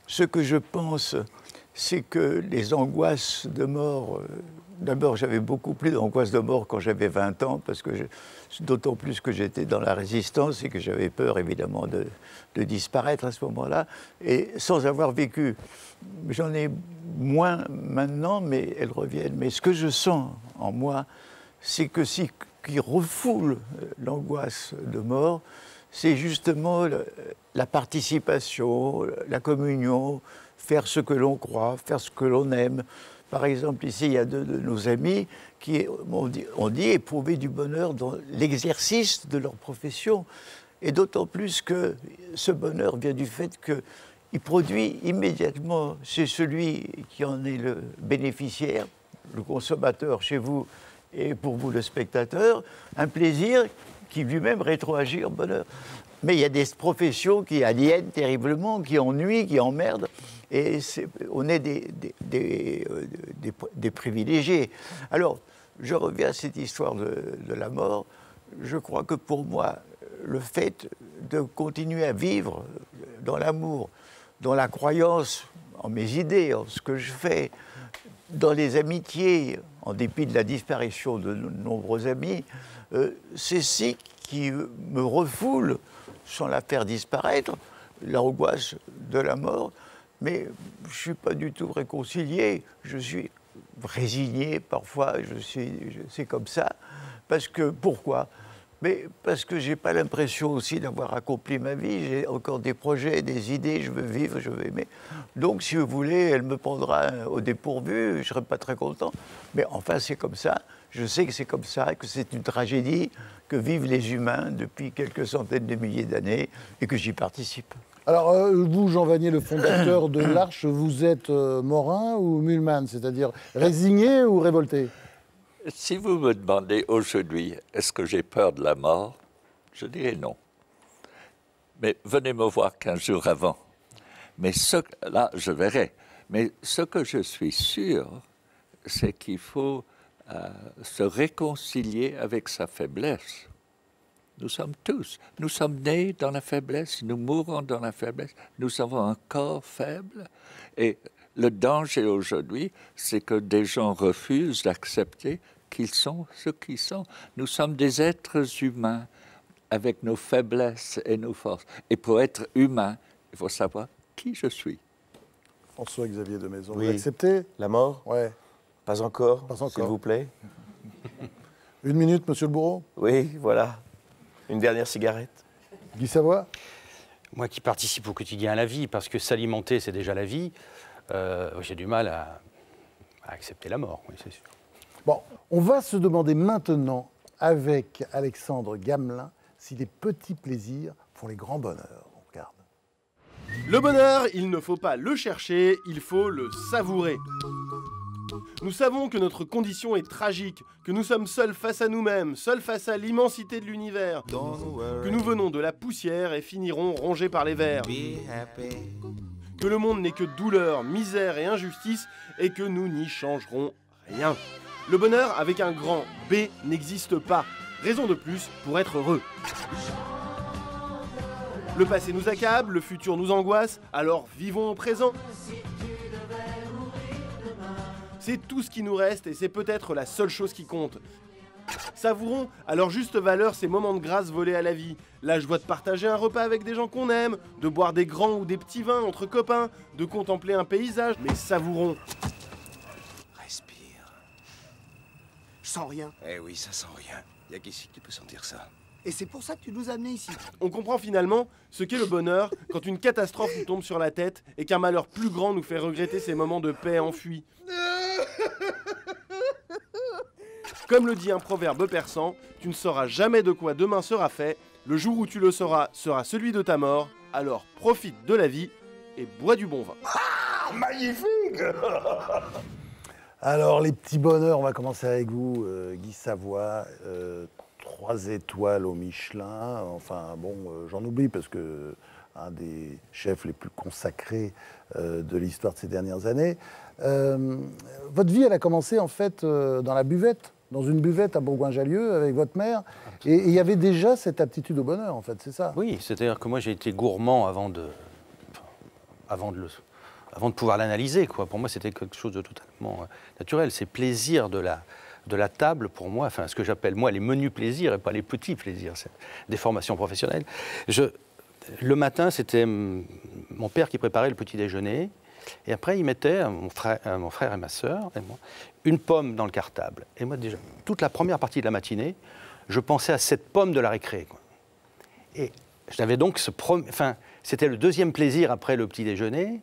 Ce que je pense, c'est que les angoisses de mort... D'abord, j'avais beaucoup plus d'angoisses de mort quand j'avais 20 ans, parce que d'autant plus que j'étais dans la résistance et que j'avais peur, évidemment, de disparaître à ce moment-là. Et sans avoir vécu, j'en ai moins maintenant, mais elles reviennent. Mais ce que je sens en moi, c'est que ce qui refoule l'angoisse de mort, c'est justement la participation, la communion, faire ce que l'on croit, faire ce que l'on aime. Par exemple, ici, il y a deux de nos amis qui on dit éprouver du bonheur dans l'exercice de leur profession. Et d'autant plus que ce bonheur vient du fait qu'il produit immédiatement chez celui qui en est le bénéficiaire, le consommateur chez vous et pour vous le spectateur, un plaisir qui lui-même rétroagit en bonheur. Mais il y a des professions qui aliènent terriblement, qui ennuient, qui emmerdent, et on est des privilégiés. Alors, je reviens à cette histoire de la mort. Je crois que pour moi, le fait de continuer à vivre dans l'amour, dans la croyance en mes idées, en ce que je fais, dans les amitiés, en dépit de la disparition de nombreux amis, c'est ce qui me refoule, sans la faire disparaître, l'angoisse de la mort. Mais je ne suis pas du tout réconcilié, je suis résigné parfois, c'est comme ça. Pourquoi ? Mais parce que je n'ai pas l'impression aussi d'avoir accompli ma vie, j'ai encore des projets, des idées, je veux vivre, je veux aimer. Donc si vous voulez, elle me prendra au dépourvu, je ne serai pas très content. Mais enfin c'est comme ça, je sais que c'est comme ça, que c'est une tragédie que vivent les humains depuis quelques centaines de milliers d'années et que j'y participe. Alors, vous, Jean Vanier, le fondateur de l'Arche, vous êtes Morin ou Mühlmann, c'est-à-dire résigné ou révolté? Si vous me demandez aujourd'hui, est-ce que j'ai peur de la mort, je dirais non. Mais venez me voir 15 jours avant. Mais là, je verrai. Mais ce que je suis sûr, c'est qu'il faut se réconcilier avec sa faiblesse. Nous sommes nés dans la faiblesse, nous mourons dans la faiblesse, nous avons un corps faible. Et le danger aujourd'hui, c'est que des gens refusent d'accepter qu'ils sont ce qu'ils sont. Nous sommes des êtres humains avec nos faiblesses et nos forces. Et pour être humain, il faut savoir qui je suis. François-Xavier de Maison, oui. Vous acceptez la mort? Ouais. Pas encore, s'il vous plaît. 1 minute, monsieur le bourreau? Oui, voilà. Une dernière cigarette. Guy Savoie? Moi qui participe au quotidien à la vie, parce que s'alimenter, c'est déjà la vie, j'ai du mal à accepter la mort, oui, c'est sûr. Bon, on va se demander maintenant, avec Alexandre Gamelin, si les petits plaisirs font les grands bonheurs. On regarde. Le bonheur, il ne faut pas le chercher, il faut le savourer. Nous savons que notre condition est tragique, que nous sommes seuls face à nous-mêmes, seuls face à l'immensité de l'univers, que nous venons de la poussière et finirons rongés par les vers, que le monde n'est que douleur, misère et injustice, et que nous n'y changerons rien. Le bonheur avec un grand B n'existe pas. Raison de plus pour être heureux. Le passé nous accable, le futur nous angoisse, alors vivons au présent. C'est tout ce qui nous reste et c'est peut-être la seule chose qui compte. Savourons à leur juste valeur ces moments de grâce volés à la vie. La joie de partager un repas avec des gens qu'on aime, de boire des grands ou des petits vins entre copains, de contempler un paysage, mais savourons. Respire. Je sens rien. Eh oui, ça sent rien. Y a qu'ici qui peut sentir ça. Et c'est pour ça que tu nous as amenés ici. On comprend finalement ce qu'est le bonheur quand une catastrophe nous tombe sur la tête et qu'un malheur plus grand nous fait regretter ces moments de paix enfuis. Comme le dit un proverbe persan, tu ne sauras jamais de quoi demain sera fait. Le jour où tu le sauras sera celui de ta mort. Alors profite de la vie et bois du bon vin. Ah, magnifique. Alors, les petits bonheurs, on va commencer avec vous, Guy Savoy. 3 étoiles au Michelin. Enfin, bon, j'en oublie parce que un des chefs les plus consacrés de l'histoire de ces dernières années. Votre vie, elle a commencé en fait dans la buvette, dans une buvette à Bourgoin-Jallieu avec votre mère. Et il y avait déjà cette aptitude au bonheur, en fait, c'est ça? Oui, c'est-à-dire que moi j'ai été gourmand avant de pouvoir l'analyser, quoi. Pour moi, c'était quelque chose de totalement naturel. Ces plaisirs de la table, pour moi, enfin, ce que j'appelle, moi, les menus plaisirs et pas les petits plaisirs, c'est des formations professionnelles. Le matin, c'était mon père qui préparait le petit déjeuner. Et après, il mettait, mon frère et ma sœur, et moi, une pomme dans le cartable. Et moi, déjà, toute la première partie de la matinée, je pensais à cette pomme de la récré, quoi. Et j'avais donc c'était le deuxième plaisir après le petit déjeuner.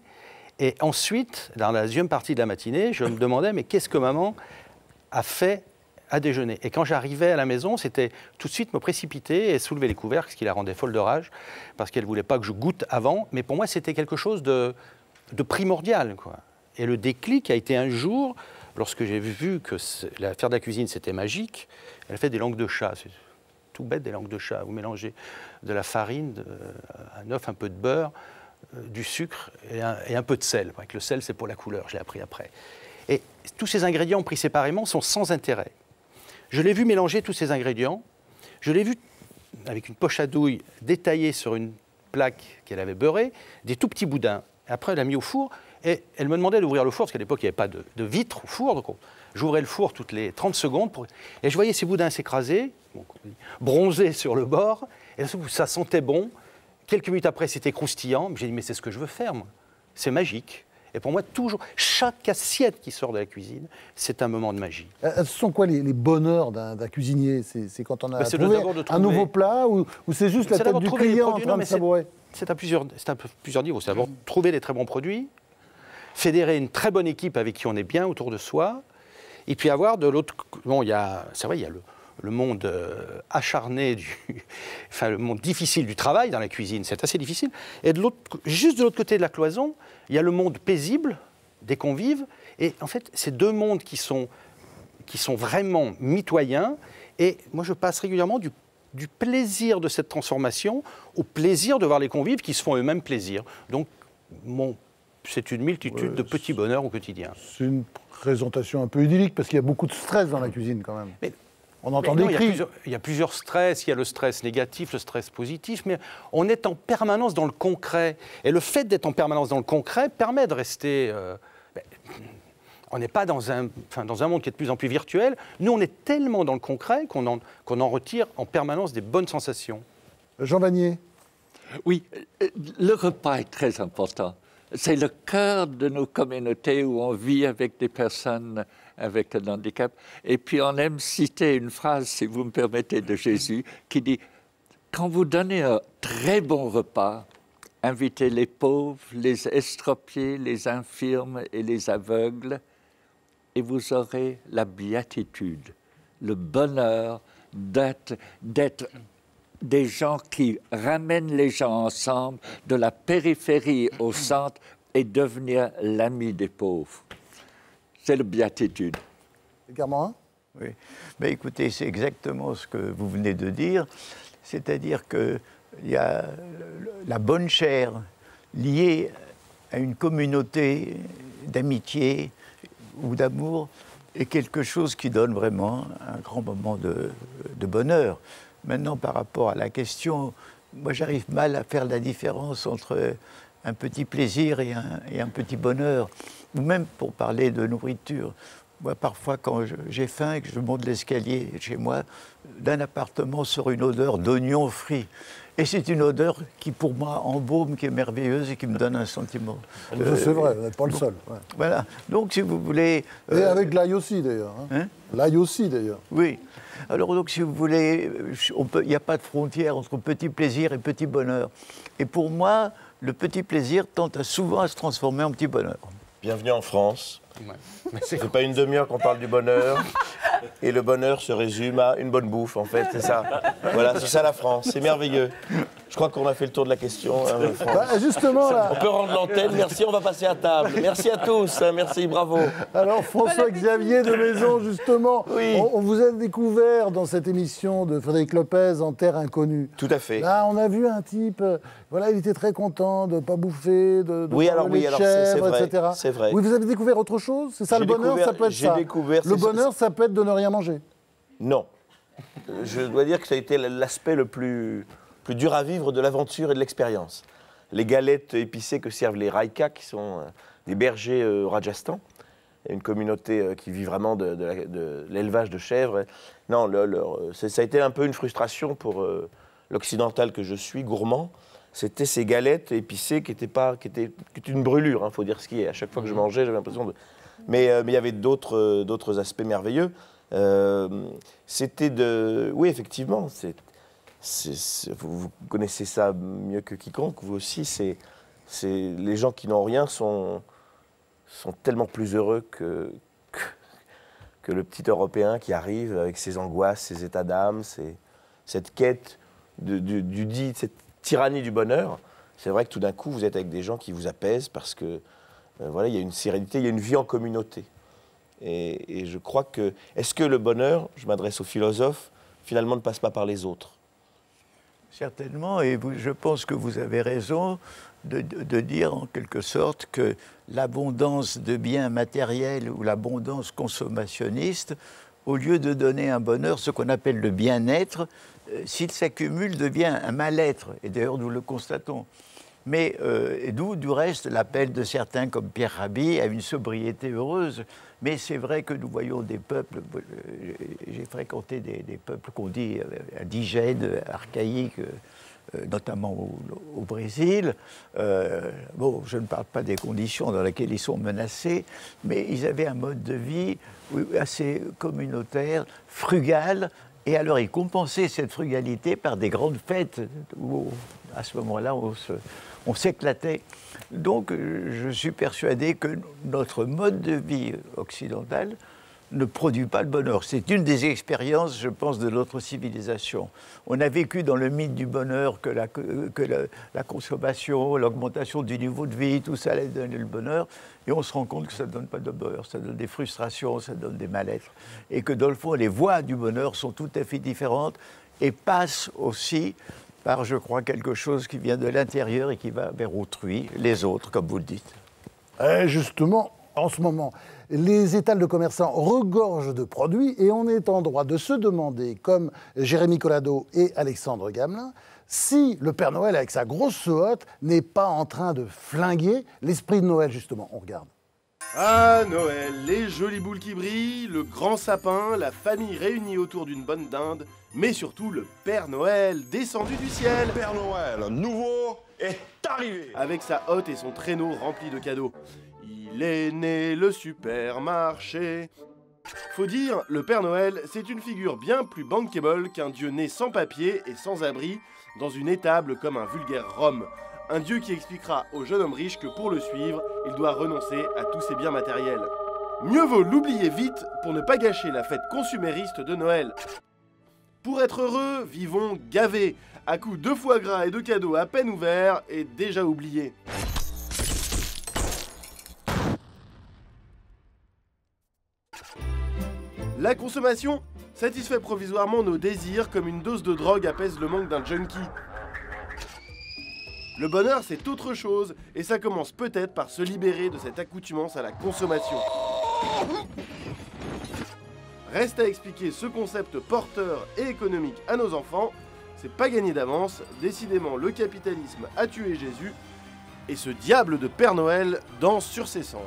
Et ensuite, dans la deuxième partie de la matinée, je me demandais, mais qu'est-ce que maman a fait à déjeuner? Et quand j'arrivais à la maison, c'était tout de suite me précipiter et soulever les couvercles, ce qui la rendait folle de rage, parce qu'elle ne voulait pas que je goûte avant. Mais pour moi, c'était quelque chose de primordial, quoi. Et le déclic a été un jour, lorsque j'ai vu que faire de la cuisine, c'était magique. Elle fait des langues de chat, c'est tout bête, des langues de chat. Vous mélangez de la farine, un œuf, un peu de beurre, du sucre et un peu de sel. Avec le sel, c'est pour la couleur, je l'ai appris après. Et tous ces ingrédients pris séparément sont sans intérêt. Je l'ai vu mélanger tous ces ingrédients. Je l'ai vu, avec une poche à douille, détailler sur une plaque qu'elle avait beurrée, des tout petits boudins. Et après, elle l'a mis au four et elle me demandait d'ouvrir le four, parce qu'à l'époque, il n'y avait pas de vitre au four. Donc, j'ouvrais le four toutes les 30 secondes. Et je voyais ces boudins s'écraser, bronzés sur le bord. Et ça sentait bon. Quelques minutes après, c'était croustillant. J'ai dit, mais c'est ce que je veux faire, moi. C'est magique. Et pour moi, toujours, chaque assiette qui sort de la cuisine, c'est un moment de magie. Ce sont quoi les bonheurs d'un cuisinier? C'est quand on a trouvé un nouveau plat ou c'est juste la tête du client en train de savourer? C'est à plusieurs niveaux. C'est d'abord trouver des très bons produits, fédérer une très bonne équipe avec qui on est bien autour de soi, et puis avoir de l'autre... Bon, c'est vrai, il y a le monde acharné, le monde difficile du travail dans la cuisine, c'est assez difficile. Et juste de l'autre côté de la cloison, il y a le monde paisible des convives. Et en fait, c'est deux mondes qui sont vraiment mitoyens. Et moi, je passe régulièrement du plaisir de cette transformation au plaisir de voir les convives qui se font eux-mêmes plaisir. Donc, c'est une multitude de petits bonheurs au quotidien. C'est une présentation un peu idyllique, parce qu'il y a beaucoup de stress dans la cuisine, quand même. On entend des cris. Il y a plusieurs stress. Il y a le stress négatif, le stress positif, mais on est en permanence dans le concret. Et le fait d'être en permanence dans le concret permet de rester... on n'est pas dans un monde qui est de plus en plus virtuel. Nous, on est tellement dans le concret qu'on en retire en permanence des bonnes sensations. Jean Vanier. Oui, le repas est très important. C'est le cœur de nos communautés où on vit avec des personnes avec un handicap. Et puis on aime citer une phrase, si vous me permettez, de Jésus, qui dit « Quand vous donnez un très bon repas, invitez les pauvres, les estropiés, les infirmes et les aveugles, et vous aurez la béatitude, le bonheur d'être des gens qui ramènent les gens ensemble, de la périphérie au centre, et devenir l'ami des pauvres. » C'est la béatitude. Garmorin ? Oui. Mais écoutez, c'est exactement ce que vous venez de dire. C'est-à-dire qu'il y a la bonne chair liée à une communauté d'amitié ou d'amour est quelque chose qui donne vraiment un grand moment de bonheur. Maintenant, par rapport à la question, moi j'arrive mal à faire la différence entre un petit plaisir et un petit bonheur, ou même pour parler de nourriture. Moi, parfois, quand j'ai faim et que je monte l'escalier chez moi, d'un appartement sort une odeur d'oignon frit. Et c'est une odeur qui, pour moi, embaume, qui est merveilleuse et qui me donne un sentiment. C'est vrai, vous n'êtes pas le seul. Ouais. Voilà. Donc, si vous voulez... Et avec l'ail aussi, d'ailleurs. Hein. L'ail aussi, d'ailleurs. Oui. Alors, donc, si vous voulez, il n'y a pas de frontière entre petit plaisir et petit bonheur. Et pour moi, le petit plaisir tente souvent à se transformer en petit bonheur. Bienvenue en France. Ouais. C'est pas une demi-heure qu'on parle du bonheur. Et le bonheur se résume à une bonne bouffe, en fait, c'est ça. Voilà, c'est ça la France, c'est merveilleux. Je crois qu'on a fait le tour de la question. Hein, justement, là... On peut rendre l'antenne, merci, on va passer à table. Merci à tous, hein, merci, bravo. Alors, François-Xavier de Maison, justement, oui. on vous a découvert dans cette émission de Frédéric Lopez, En Terre Inconnue. Tout à fait. Là, on a vu un type, voilà, il était très content de ne pas bouffer, de oui, alors, les chèvres, vrai, etc. C'est vrai. Oui, vous avez découvert autre chose? C'est ça le bonheur? Ça peut être ça. Le bonheur, ça peut être de ne rien manger? Non. Je dois dire que ça a été l'aspect le plus dur à vivre de l'aventure et de l'expérience. Les galettes épicées que servent les Raïkas, qui sont des bergers au Rajasthan, une communauté qui vit vraiment de l'élevage de chèvres. Non, ça a été un peu une frustration pour l'occidental que je suis, gourmand. C'était ces galettes épicées qui étaient une brûlure, il faut dire ce qui est. À chaque fois que je mangeais, j'avais l'impression de... Mais il y avait d'autres aspects merveilleux. C'était de... Oui, effectivement, vous connaissez ça mieux que quiconque, vous aussi. Les gens qui n'ont rien sont tellement plus heureux que le petit Européen qui arrive avec ses angoisses, ses états d'âme, cette quête cette tyrannie du bonheur. C'est vrai que tout d'un coup, vous êtes avec des gens qui vous apaisent parce que voilà, il y a une sérénité, il y a une vie en communauté. Et je crois que... Est-ce que le bonheur, je m'adresse aux philosophes, finalement ne passe pas par les autres? Certainement, et je pense que vous avez raison de dire en quelque sorte que l'abondance de biens matériels ou l'abondance consommationniste, au lieu de donner un bonheur, ce qu'on appelle le bien-être, s'il s'accumule, devient un mal-être. Et d'ailleurs, nous le constatons. Mais d'où, du reste, l'appel de certains comme Pierre Rabhi à une sobriété heureuse. Mais c'est vrai que nous voyons des peuples, j'ai fréquenté des peuples qu'on dit indigènes, archaïques, notamment au Brésil. Bon, je ne parle pas des conditions dans lesquelles ils sont menacés, mais ils avaient un mode de vie assez communautaire, frugal, et alors ils compensaient cette frugalité par des grandes fêtes où, à ce moment-là, on s'éclatait. Donc, je suis persuadé que notre mode de vie occidental ne produit pas le bonheur. C'est une des expériences, je pense, de notre civilisation. On a vécu dans le mythe du bonheur que la consommation, l'augmentation du niveau de vie, tout ça allait donner le bonheur, et on se rend compte que ça ne donne pas de bonheur, ça donne des frustrations, ça donne des mal-être, et que dans le fond, les voies du bonheur sont tout à fait différentes et passent aussi par, je crois, quelque chose qui vient de l'intérieur et qui va vers autrui, les autres, comme vous le dites. Et justement, en ce moment, les étals de commerçants regorgent de produits et on est en droit de se demander, comme Jérémy Collado et Alexandre Gamelin, si le Père Noël, avec sa grosse hotte, n'est pas en train de flinguer l'esprit de Noël, justement. On regarde. Ah, Noël, les jolies boules qui brillent, le grand sapin, la famille réunie autour d'une bonne dinde, mais surtout le Père Noël descendu du ciel. Père Noël, nouveau, est arrivé. Avec sa hotte et son traîneau rempli de cadeaux. Il est né le supermarché. Faut dire, le Père Noël, c'est une figure bien plus bankable qu'un dieu né sans papier et sans abri, dans une étable comme un vulgaire Rome. Un dieu qui expliquera au jeune homme riche que pour le suivre, il doit renoncer à tous ses biens matériels. Mieux vaut l'oublier vite pour ne pas gâcher la fête consumériste de Noël. Pour être heureux, vivons gavés, à coups de foie gras et de cadeaux à peine ouverts et déjà oubliés. La consommation satisfait provisoirement nos désirs comme une dose de drogue apaise le manque d'un junkie. Le bonheur, c'est autre chose, et ça commence peut-être par se libérer de cette accoutumance à la consommation. Reste à expliquer ce concept porteur et économique à nos enfants. C'est pas gagné d'avance, décidément le capitalisme a tué Jésus, et ce diable de Père Noël danse sur ses cendres.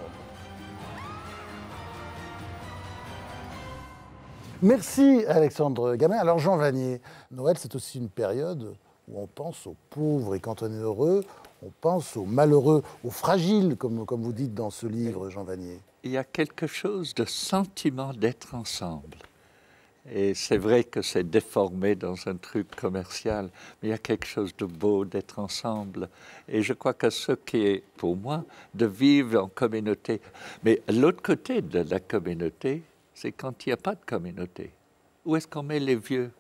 Merci Alexandre Gamin. Alors Jean Vanier, Noël c'est aussi une période où on pense aux pauvres, et quand on est heureux, on pense aux malheureux, aux fragiles, comme vous dites dans ce livre, Jean Vanier. Il y a quelque chose de sentiment d'être ensemble. Et c'est vrai que c'est déformé dans un truc commercial, mais il y a quelque chose de beau d'être ensemble. Et je crois que ce qui est, pour moi, de vivre en communauté. Mais l'autre côté de la communauté, c'est quand il n'y a pas de communauté. Où est-ce qu'on met les vieux?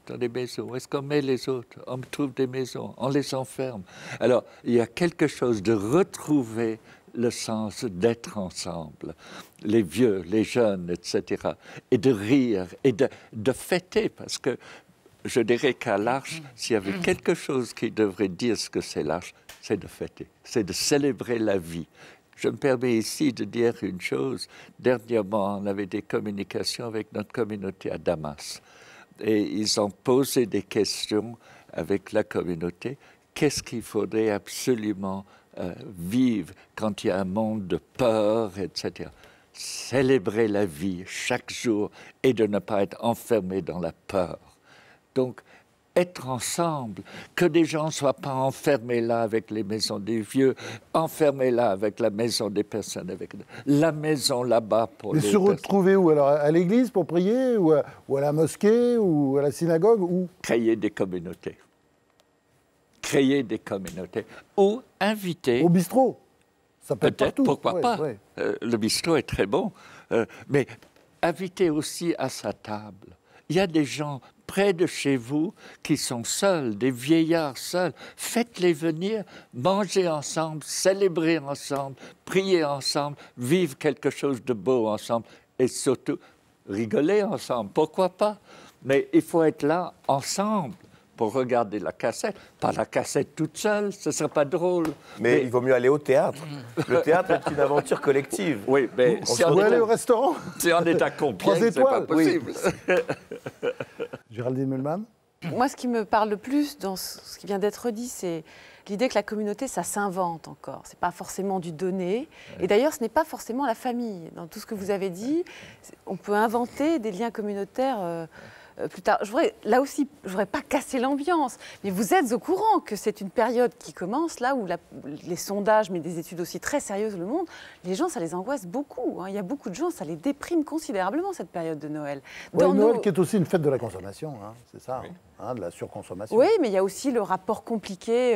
Dans des maisons. Où est-ce qu'on met les autres? On trouve des maisons, on les enferme. Alors, il y a quelque chose de retrouver le sens d'être ensemble, les vieux, les jeunes, etc. Et de rire, et de fêter, parce que je dirais qu'à l'Arche, s'il y avait quelque chose qui devrait dire ce que c'est l'Arche, c'est de fêter, c'est de célébrer la vie. Je me permets ici de dire une chose. Dernièrement, on avait des communications avec notre communauté à Damas. Et ils ont posé des questions avec la communauté. Qu'est-ce qu'il faudrait absolument vivre quand il y a un monde de peur, etc. Célébrer la vie chaque jour et de ne pas être enfermé dans la peur. Donc, être ensemble, que des gens ne soient pas enfermés là avec les maisons des vieux, enfermés là avec la maison des personnes, avec la maison là-bas pour les les se retrouver où alors? À l'église pour prier, ou à la mosquée, ou à la synagogue, ou créer des communautés. Créer des communautés. Ou inviter... Au bistrot. Ça peut être partout. Pourquoi ouais, pas. Ouais. Le bistrot est très bon. Mais inviter aussi à sa table. Il y a des gens près de chez vous qui sont seuls, des vieillards seuls. Faites-les venir, manger ensemble, célébrer ensemble, prier ensemble, vivre quelque chose de beau ensemble et surtout rigoler ensemble. Pourquoi pas? Mais il faut être là ensemble pour regarder la cassette. Pas la cassette toute seule, ce ne serait pas drôle. Mais il vaut mieux aller au théâtre. Le théâtre est une aventure collective. Oui, mais si on aller au restaurant. Si on est à Compiègne, c'est pas possible. Oui. Géraldine Mühlmann. Moi, ce qui me parle le plus dans ce qui vient d'être dit, c'est l'idée que la communauté, ça s'invente encore. Ce n'est pas forcément du donné. Et d'ailleurs, ce n'est pas forcément la famille. Dans tout ce que vous avez dit, on peut inventer des liens communautaires plus tard. Là aussi, je ne voudrais pas casser l'ambiance, mais vous êtes au courant que c'est une période qui commence, là où les sondages, mais des études aussi très sérieuses le montrent, les gens, ça les angoisse beaucoup. Hein. Il y a beaucoup de gens, ça les déprime considérablement, cette période de Noël. Ouais, Noël qui est aussi une fête de la consommation, hein, c'est ça, oui. De la surconsommation. Oui, mais il y a aussi le rapport compliqué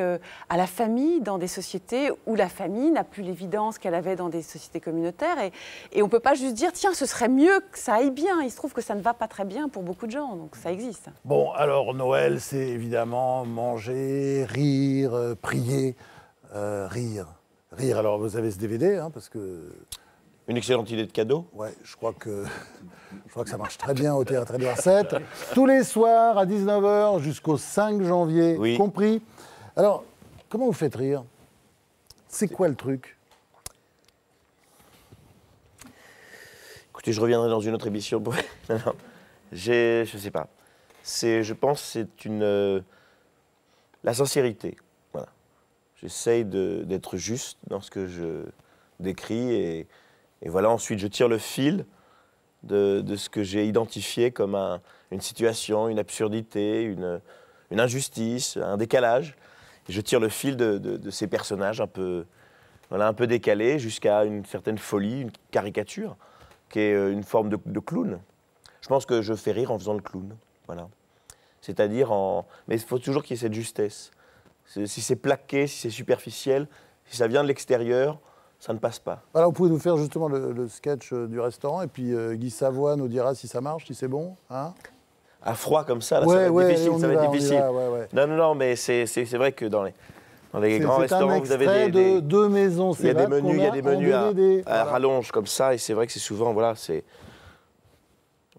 à la famille dans des sociétés où la famille n'a plus l'évidence qu'elle avait dans des sociétés communautaires. Et on ne peut pas juste dire, tiens, ce serait mieux que ça aille bien. Il se trouve que ça ne va pas très bien pour beaucoup de gens, donc ça existe. Bon, alors Noël, c'est évidemment manger, rire, prier, rire. Rire, alors vous avez ce DVD, hein, parce que... Une excellente idée de cadeau. Ouais, je crois que ça marche très bien au Théâtre Édouard VII. Tous les soirs à 19h jusqu'au 5 janvier, oui. Compris. Alors, comment vous faites rire? C'est quoi le truc? Écoutez, je reviendrai dans une autre émission. Non, je sais pas. Je pense que c'est la sincérité. Voilà. J'essaye d'être juste dans ce que je décris et voilà, ensuite je tire le fil de ce que j'ai identifié comme une situation, une absurdité, une injustice, un décalage. Et je tire le fil de ces personnages un peu décalés jusqu'à une certaine folie, une caricature, qui est une forme de clown. Je pense que je fais rire en faisant le clown. Voilà. C'est-à-dire mais il faut toujours qu'il y ait cette justesse. Si c'est plaqué, si c'est superficiel, si ça vient de l'extérieur, ça ne passe pas. Alors, vous pouvez nous faire justement le sketch du restaurant, et puis Guy Savoie nous dira si ça marche, si c'est bon. Hein, à froid comme ça, là, ça va être difficile. Ça va être difficile. Ouais. Non, mais c'est vrai que dans les grands restaurants, vous avez de deux maisons. Il y a des menus, à rallonge comme ça, et c'est vrai que c'est souvent, voilà,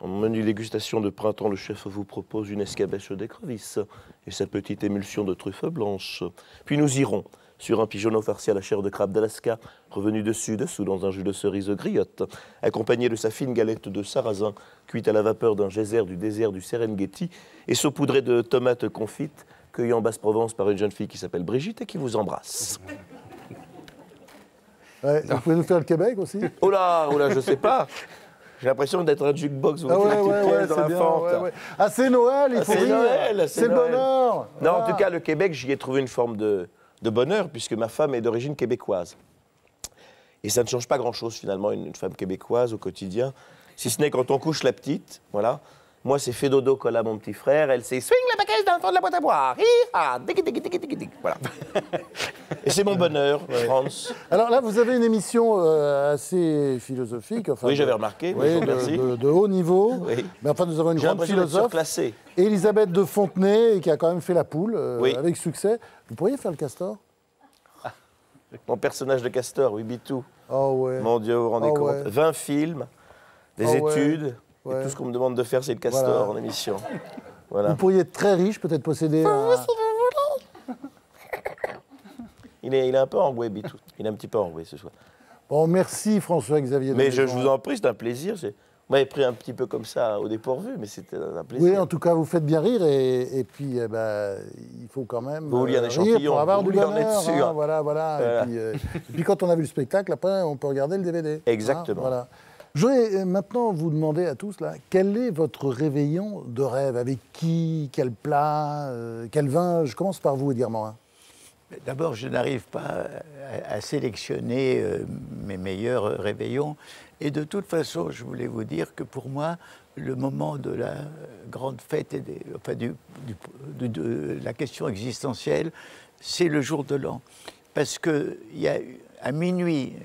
En menu dégustation de printemps, le chef vous propose une escabèche d'écrevisse et sa petite émulsion de truffes blanches. Puis nous irons sur un pigeonneau farci à la chair de crabe d'Alaska, revenu dessus-dessous dans un jus de cerise griotte, accompagné de sa fine galette de sarrasin, cuite à la vapeur d'un geyser du désert du Serengeti et saupoudrée de tomates confites, cueillies en Basse-Provence par une jeune fille qui s'appelle Brigitte et qui vous embrasse. Ouais, vous pouvez nous faire le Québec aussi? Oh là, je sais pas. J'ai l'impression d'être un jukebox, vous mettez la petite pièce dans la fente. Ah, c'est Noël, il faut rire. Noël, c'est le bonheur. Non, en tout cas, le Québec, j'y ai trouvé une forme de bonheur, puisque ma femme est d'origine québécoise. Et ça ne change pas grand-chose, finalement, une femme québécoise au quotidien, si ce n'est quand on couche la petite, voilà. Moi, c'est fais dodo, colla, mon petit frère. Elle, c'est swing la paquette dans le fond de la boîte à boire. Voilà. Et c'est mon bonheur, France. Alors là, vous avez une émission assez philosophique. Enfin, oui, j'avais remarqué. Oui, de haut niveau. Oui. Mais enfin, nous avons une grande philosophe. Elisabeth de Fontenay, qui a quand même fait la poule, avec succès. Vous pourriez faire le castor? Mon personnage de castor, oui, Bitou. Oh ouais. Mon Dieu, vous vous rendez compte, 20 films, des études... Ouais. Et tout ce qu'on me demande de faire, c'est le castor en émission. Voilà. Vous pourriez être très riche, peut-être posséder un... Il est un peu enroué, Bitou. Il est un petit peu enroué ce soir. Bon, merci François-Xavier. Mais je vous en prie, c'est un plaisir. Vous m'avez pris un petit peu comme ça au dépourvu, mais c'était un plaisir. Oui, en tout cas, vous faites bien rire et puis il faut quand même vous vouliez un rire échantillon, pour avoir vous du vouliez en être bonheur. sûr. Hein, voilà. Et puis quand on a vu le spectacle, après, on peut regarder le DVD. Exactement. Hein, voilà. Je voudrais maintenant vous demander à tous, là, quel est votre réveillon de rêve? Avec qui? Quel plat? Quel vin? Je commence par vous, Edgar Morin. D'abord, je n'arrive pas à sélectionner mes meilleurs réveillons. Et de toute façon, je voulais vous dire que pour moi, le moment de la grande fête et de la question existentielle, c'est le jour de l'an. Parce qu'à minuit,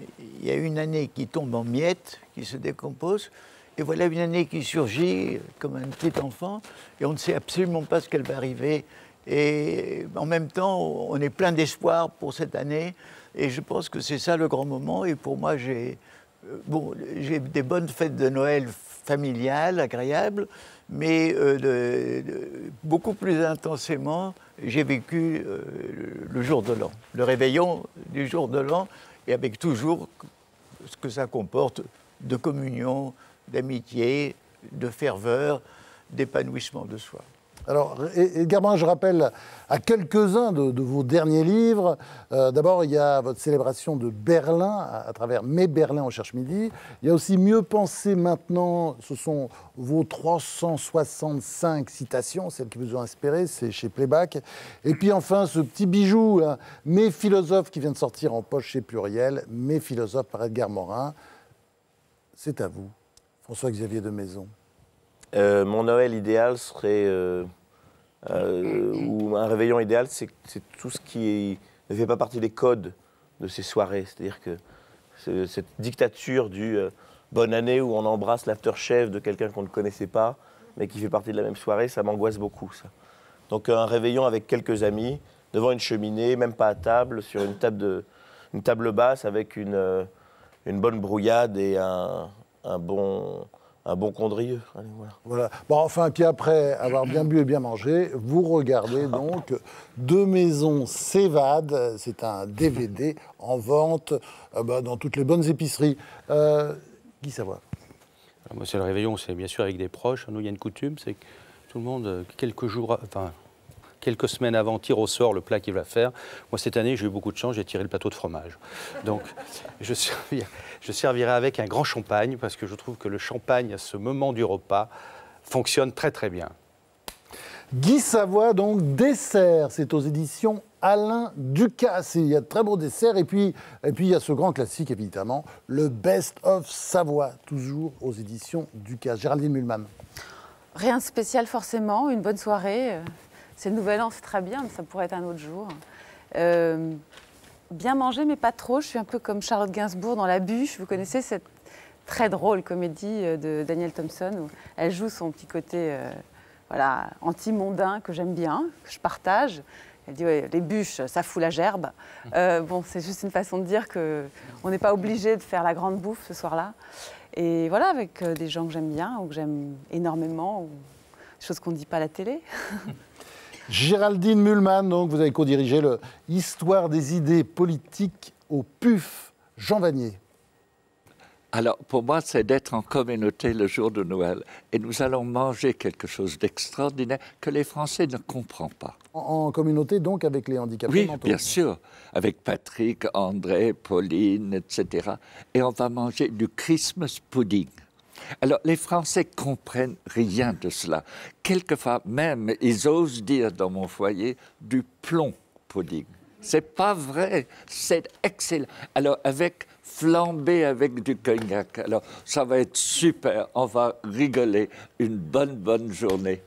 il y a une année qui tombe en miettes, qui se décompose, et voilà une année qui surgit comme un petit enfant, et on ne sait absolument pas ce qu'elle va arriver. Et en même temps, on est plein d'espoir pour cette année, et je pense que c'est ça le grand moment. Et pour moi, j'ai des bonnes fêtes de Noël familiales, agréables, mais beaucoup plus intensément, j'ai vécu le jour de l'an, le réveillon du jour de l'an, et avec toujours ce que ça comporte de communion, d'amitié, de ferveur, d'épanouissement de soi. Alors, Edgar Morin, je rappelle à quelques-uns de vos derniers livres. D'abord, il y a votre célébration de Berlin, à travers Mes Berlin, on cherche midi. Il y a aussi Mieux penser maintenant, ce sont vos 365 citations, celles qui vous ont inspiré, c'est chez Playback. Et puis enfin, ce petit bijou, hein, Mes philosophes, qui vient de sortir en poche chez Pluriel, Mes philosophes par Edgar Morin. C'est à vous, François-Xavier de Maison. Mon Noël idéal serait, ou un réveillon idéal, c'est tout ce qui ne fait pas partie des codes de ces soirées. C'est-à-dire que cette dictature du bonne année où on embrasse l'aftershave de quelqu'un qu'on ne connaissait pas, mais qui fait partie de la même soirée, ça m'angoisse beaucoup, ça. Donc un réveillon avec quelques amis, devant une cheminée, même pas à table, sur une table basse avec une bonne brouillade et un bon condrieux. Allez, voilà. Bon, enfin, puis après avoir bien bu et bien mangé, vous regardez donc Deux maisons s'évadent. C'est un DVD en vente dans toutes les bonnes épiceries. Guy Savoy. Alors moi, c'est le réveillon, c'est bien sûr avec des proches. Nous, il y a une coutume, c'est que tout le monde, quelques semaines avant, tire au sort le plat qu'il va faire. Moi, cette année, j'ai eu beaucoup de chance, j'ai tiré le plateau de fromage. Donc, je servirai avec un grand champagne, parce que je trouve que le champagne, à ce moment du repas, fonctionne très, très bien. Guy Savoy, donc, dessert. C'est aux éditions Alain Ducasse. Il y a de très beaux desserts. Et puis, il y a ce grand classique, évidemment, le Best of Savoie, toujours aux éditions Ducasse. Géraldine Mühlmann. Rien de spécial, forcément. Une bonne soirée. C'est le Nouvel An, c'est très bien, mais ça pourrait être un autre jour. Bien manger, mais pas trop. Je suis un peu comme Charlotte Gainsbourg dans La Bûche. Vous connaissez cette très drôle comédie de Daniel Thompson où elle joue son petit côté anti-mondain que j'aime bien, que je partage. Elle dit ouais, les bûches, ça fout la gerbe. Bon, c'est juste une façon de dire qu'on n'est pas obligé de faire la grande bouffe ce soir-là. Et voilà, avec des gens que j'aime bien ou que j'aime énormément, ou des choses qu'on ne dit pas à la télé. Géraldine Mühlmann, donc, vous avez co-dirigé le Histoire des idées politiques au PUF. Jean Vanier. Alors, pour moi, c'est d'être en communauté le jour de Noël. Et nous allons manger quelque chose d'extraordinaire que les Français ne comprennent pas. En communauté, donc, avec les handicapés Oui, mentaux. bien sûr. Avec Patrick, André, Pauline, etc. Et on va manger du Christmas pudding. Alors, les Français comprennent rien de cela. Quelquefois, même, ils osent dire dans mon foyer du plomb pudding. C'est pas vrai, c'est excellent. Alors, flambé avec du cognac. Alors, ça va être super, on va rigoler. Une bonne journée.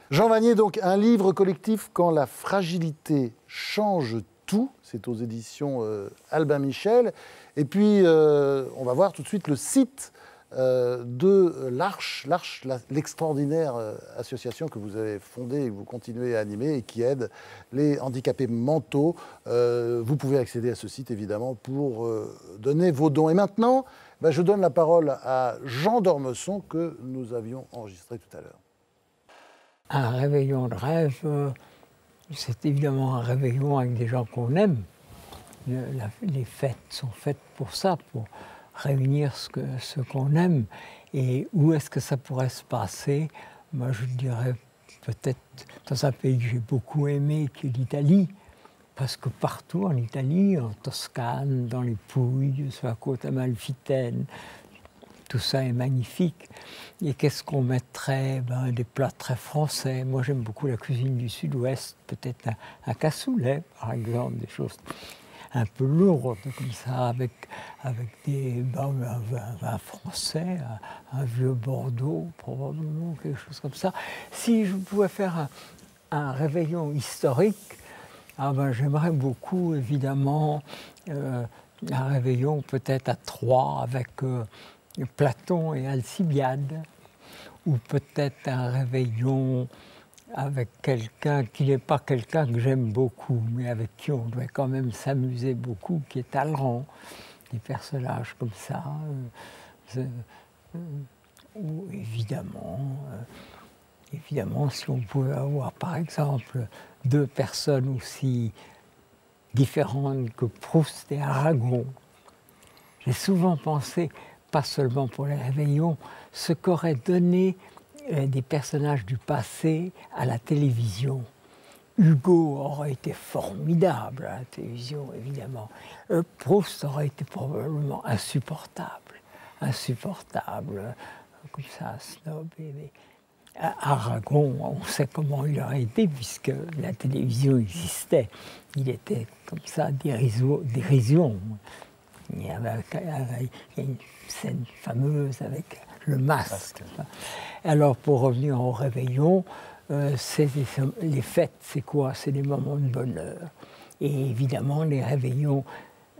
Jean Vanier, donc, un livre collectif quand la fragilité change tout. C'est aux éditions Albin Michel. Et puis, on va voir tout de suite le site de l'Arche, l'extraordinaire association que vous avez fondée et que vous continuez à animer et qui aide les handicapés mentaux. Vous pouvez accéder à ce site, évidemment, pour donner vos dons. Et maintenant, je donne la parole à Jean d'Ormesson, que nous avions enregistré tout à l'heure. Un réveillon de rêve, c'est évidemment un réveillon avec des gens qu'on aime. Les fêtes sont faites pour ça, pour réunir ce qu'on aime. Et où est-ce que ça pourrait se passer? Moi, je dirais peut-être dans un pays que j'ai beaucoup aimé, qui est l'Italie. Parce que partout en Italie, en Toscane, dans les Pouilles, sur la côte amalfitaine, tout ça est magnifique. Et qu'est-ce qu'on mettrait? Des plats très français. Moi, j'aime beaucoup la cuisine du Sud-Ouest. Peut-être un cassoulet, par exemple, des choses un peu lourde, comme ça, avec un vin français, un vieux Bordeaux, probablement, quelque chose comme ça. Si je pouvais faire un réveillon historique, j'aimerais beaucoup, évidemment, un réveillon peut-être à Troyes, avec Platon et Alcibiade, ou peut-être un réveillon avec quelqu'un qui n'est pas quelqu'un que j'aime beaucoup, mais avec qui on doit quand même s'amuser beaucoup, qui est Talleyrand, des personnages comme ça. Ou évidemment, si on pouvait avoir, par exemple, deux personnes aussi différentes que Proust et Aragon. J'ai souvent pensé, pas seulement pour les réveillons, ce qu'aurait donné des personnages du passé à la télévision. Hugo aurait été formidable à la télévision, évidemment. Proust aurait été probablement insupportable, comme ça, snob. Aragon, on sait comment il aurait été, puisque la télévision existait. Il était comme ça, dérision. Il y a une scène fameuse avec le masque. Alors, pour revenir au réveillon, les fêtes, c'est quoi? C'est des moments de bonheur. Et évidemment, les réveillons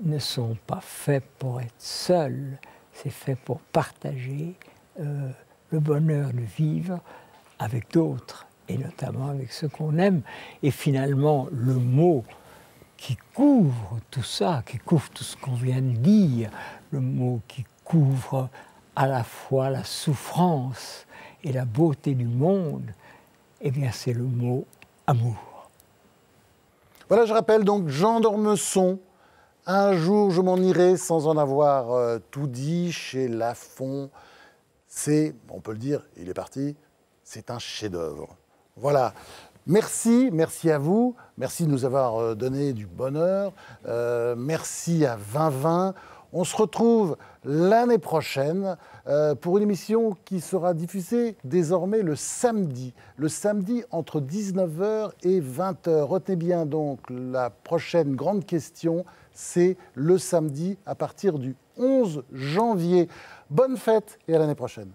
ne sont pas faits pour être seuls, c'est fait pour partager le bonheur de vivre avec d'autres, et notamment avec ceux qu'on aime. Et finalement, le mot qui couvre tout ça, qui couvre tout ce qu'on vient de dire, le mot qui couvre à la fois la souffrance et la beauté du monde, eh bien c'est le mot amour. Voilà, je rappelle donc Jean d'Ormesson. Un jour, je m'en irai sans en avoir tout dit, chez Lafon. C'est, on peut le dire, il est parti, c'est un chef-d'œuvre. Voilà. Merci à vous. Merci de nous avoir donné du bonheur. Merci à 2020. On se retrouve l'année prochaine pour une émission qui sera diffusée désormais le samedi entre 19h et 20h. Retenez bien donc la prochaine grande question, c'est le samedi à partir du 11 janvier. Bonne fête et à l'année prochaine.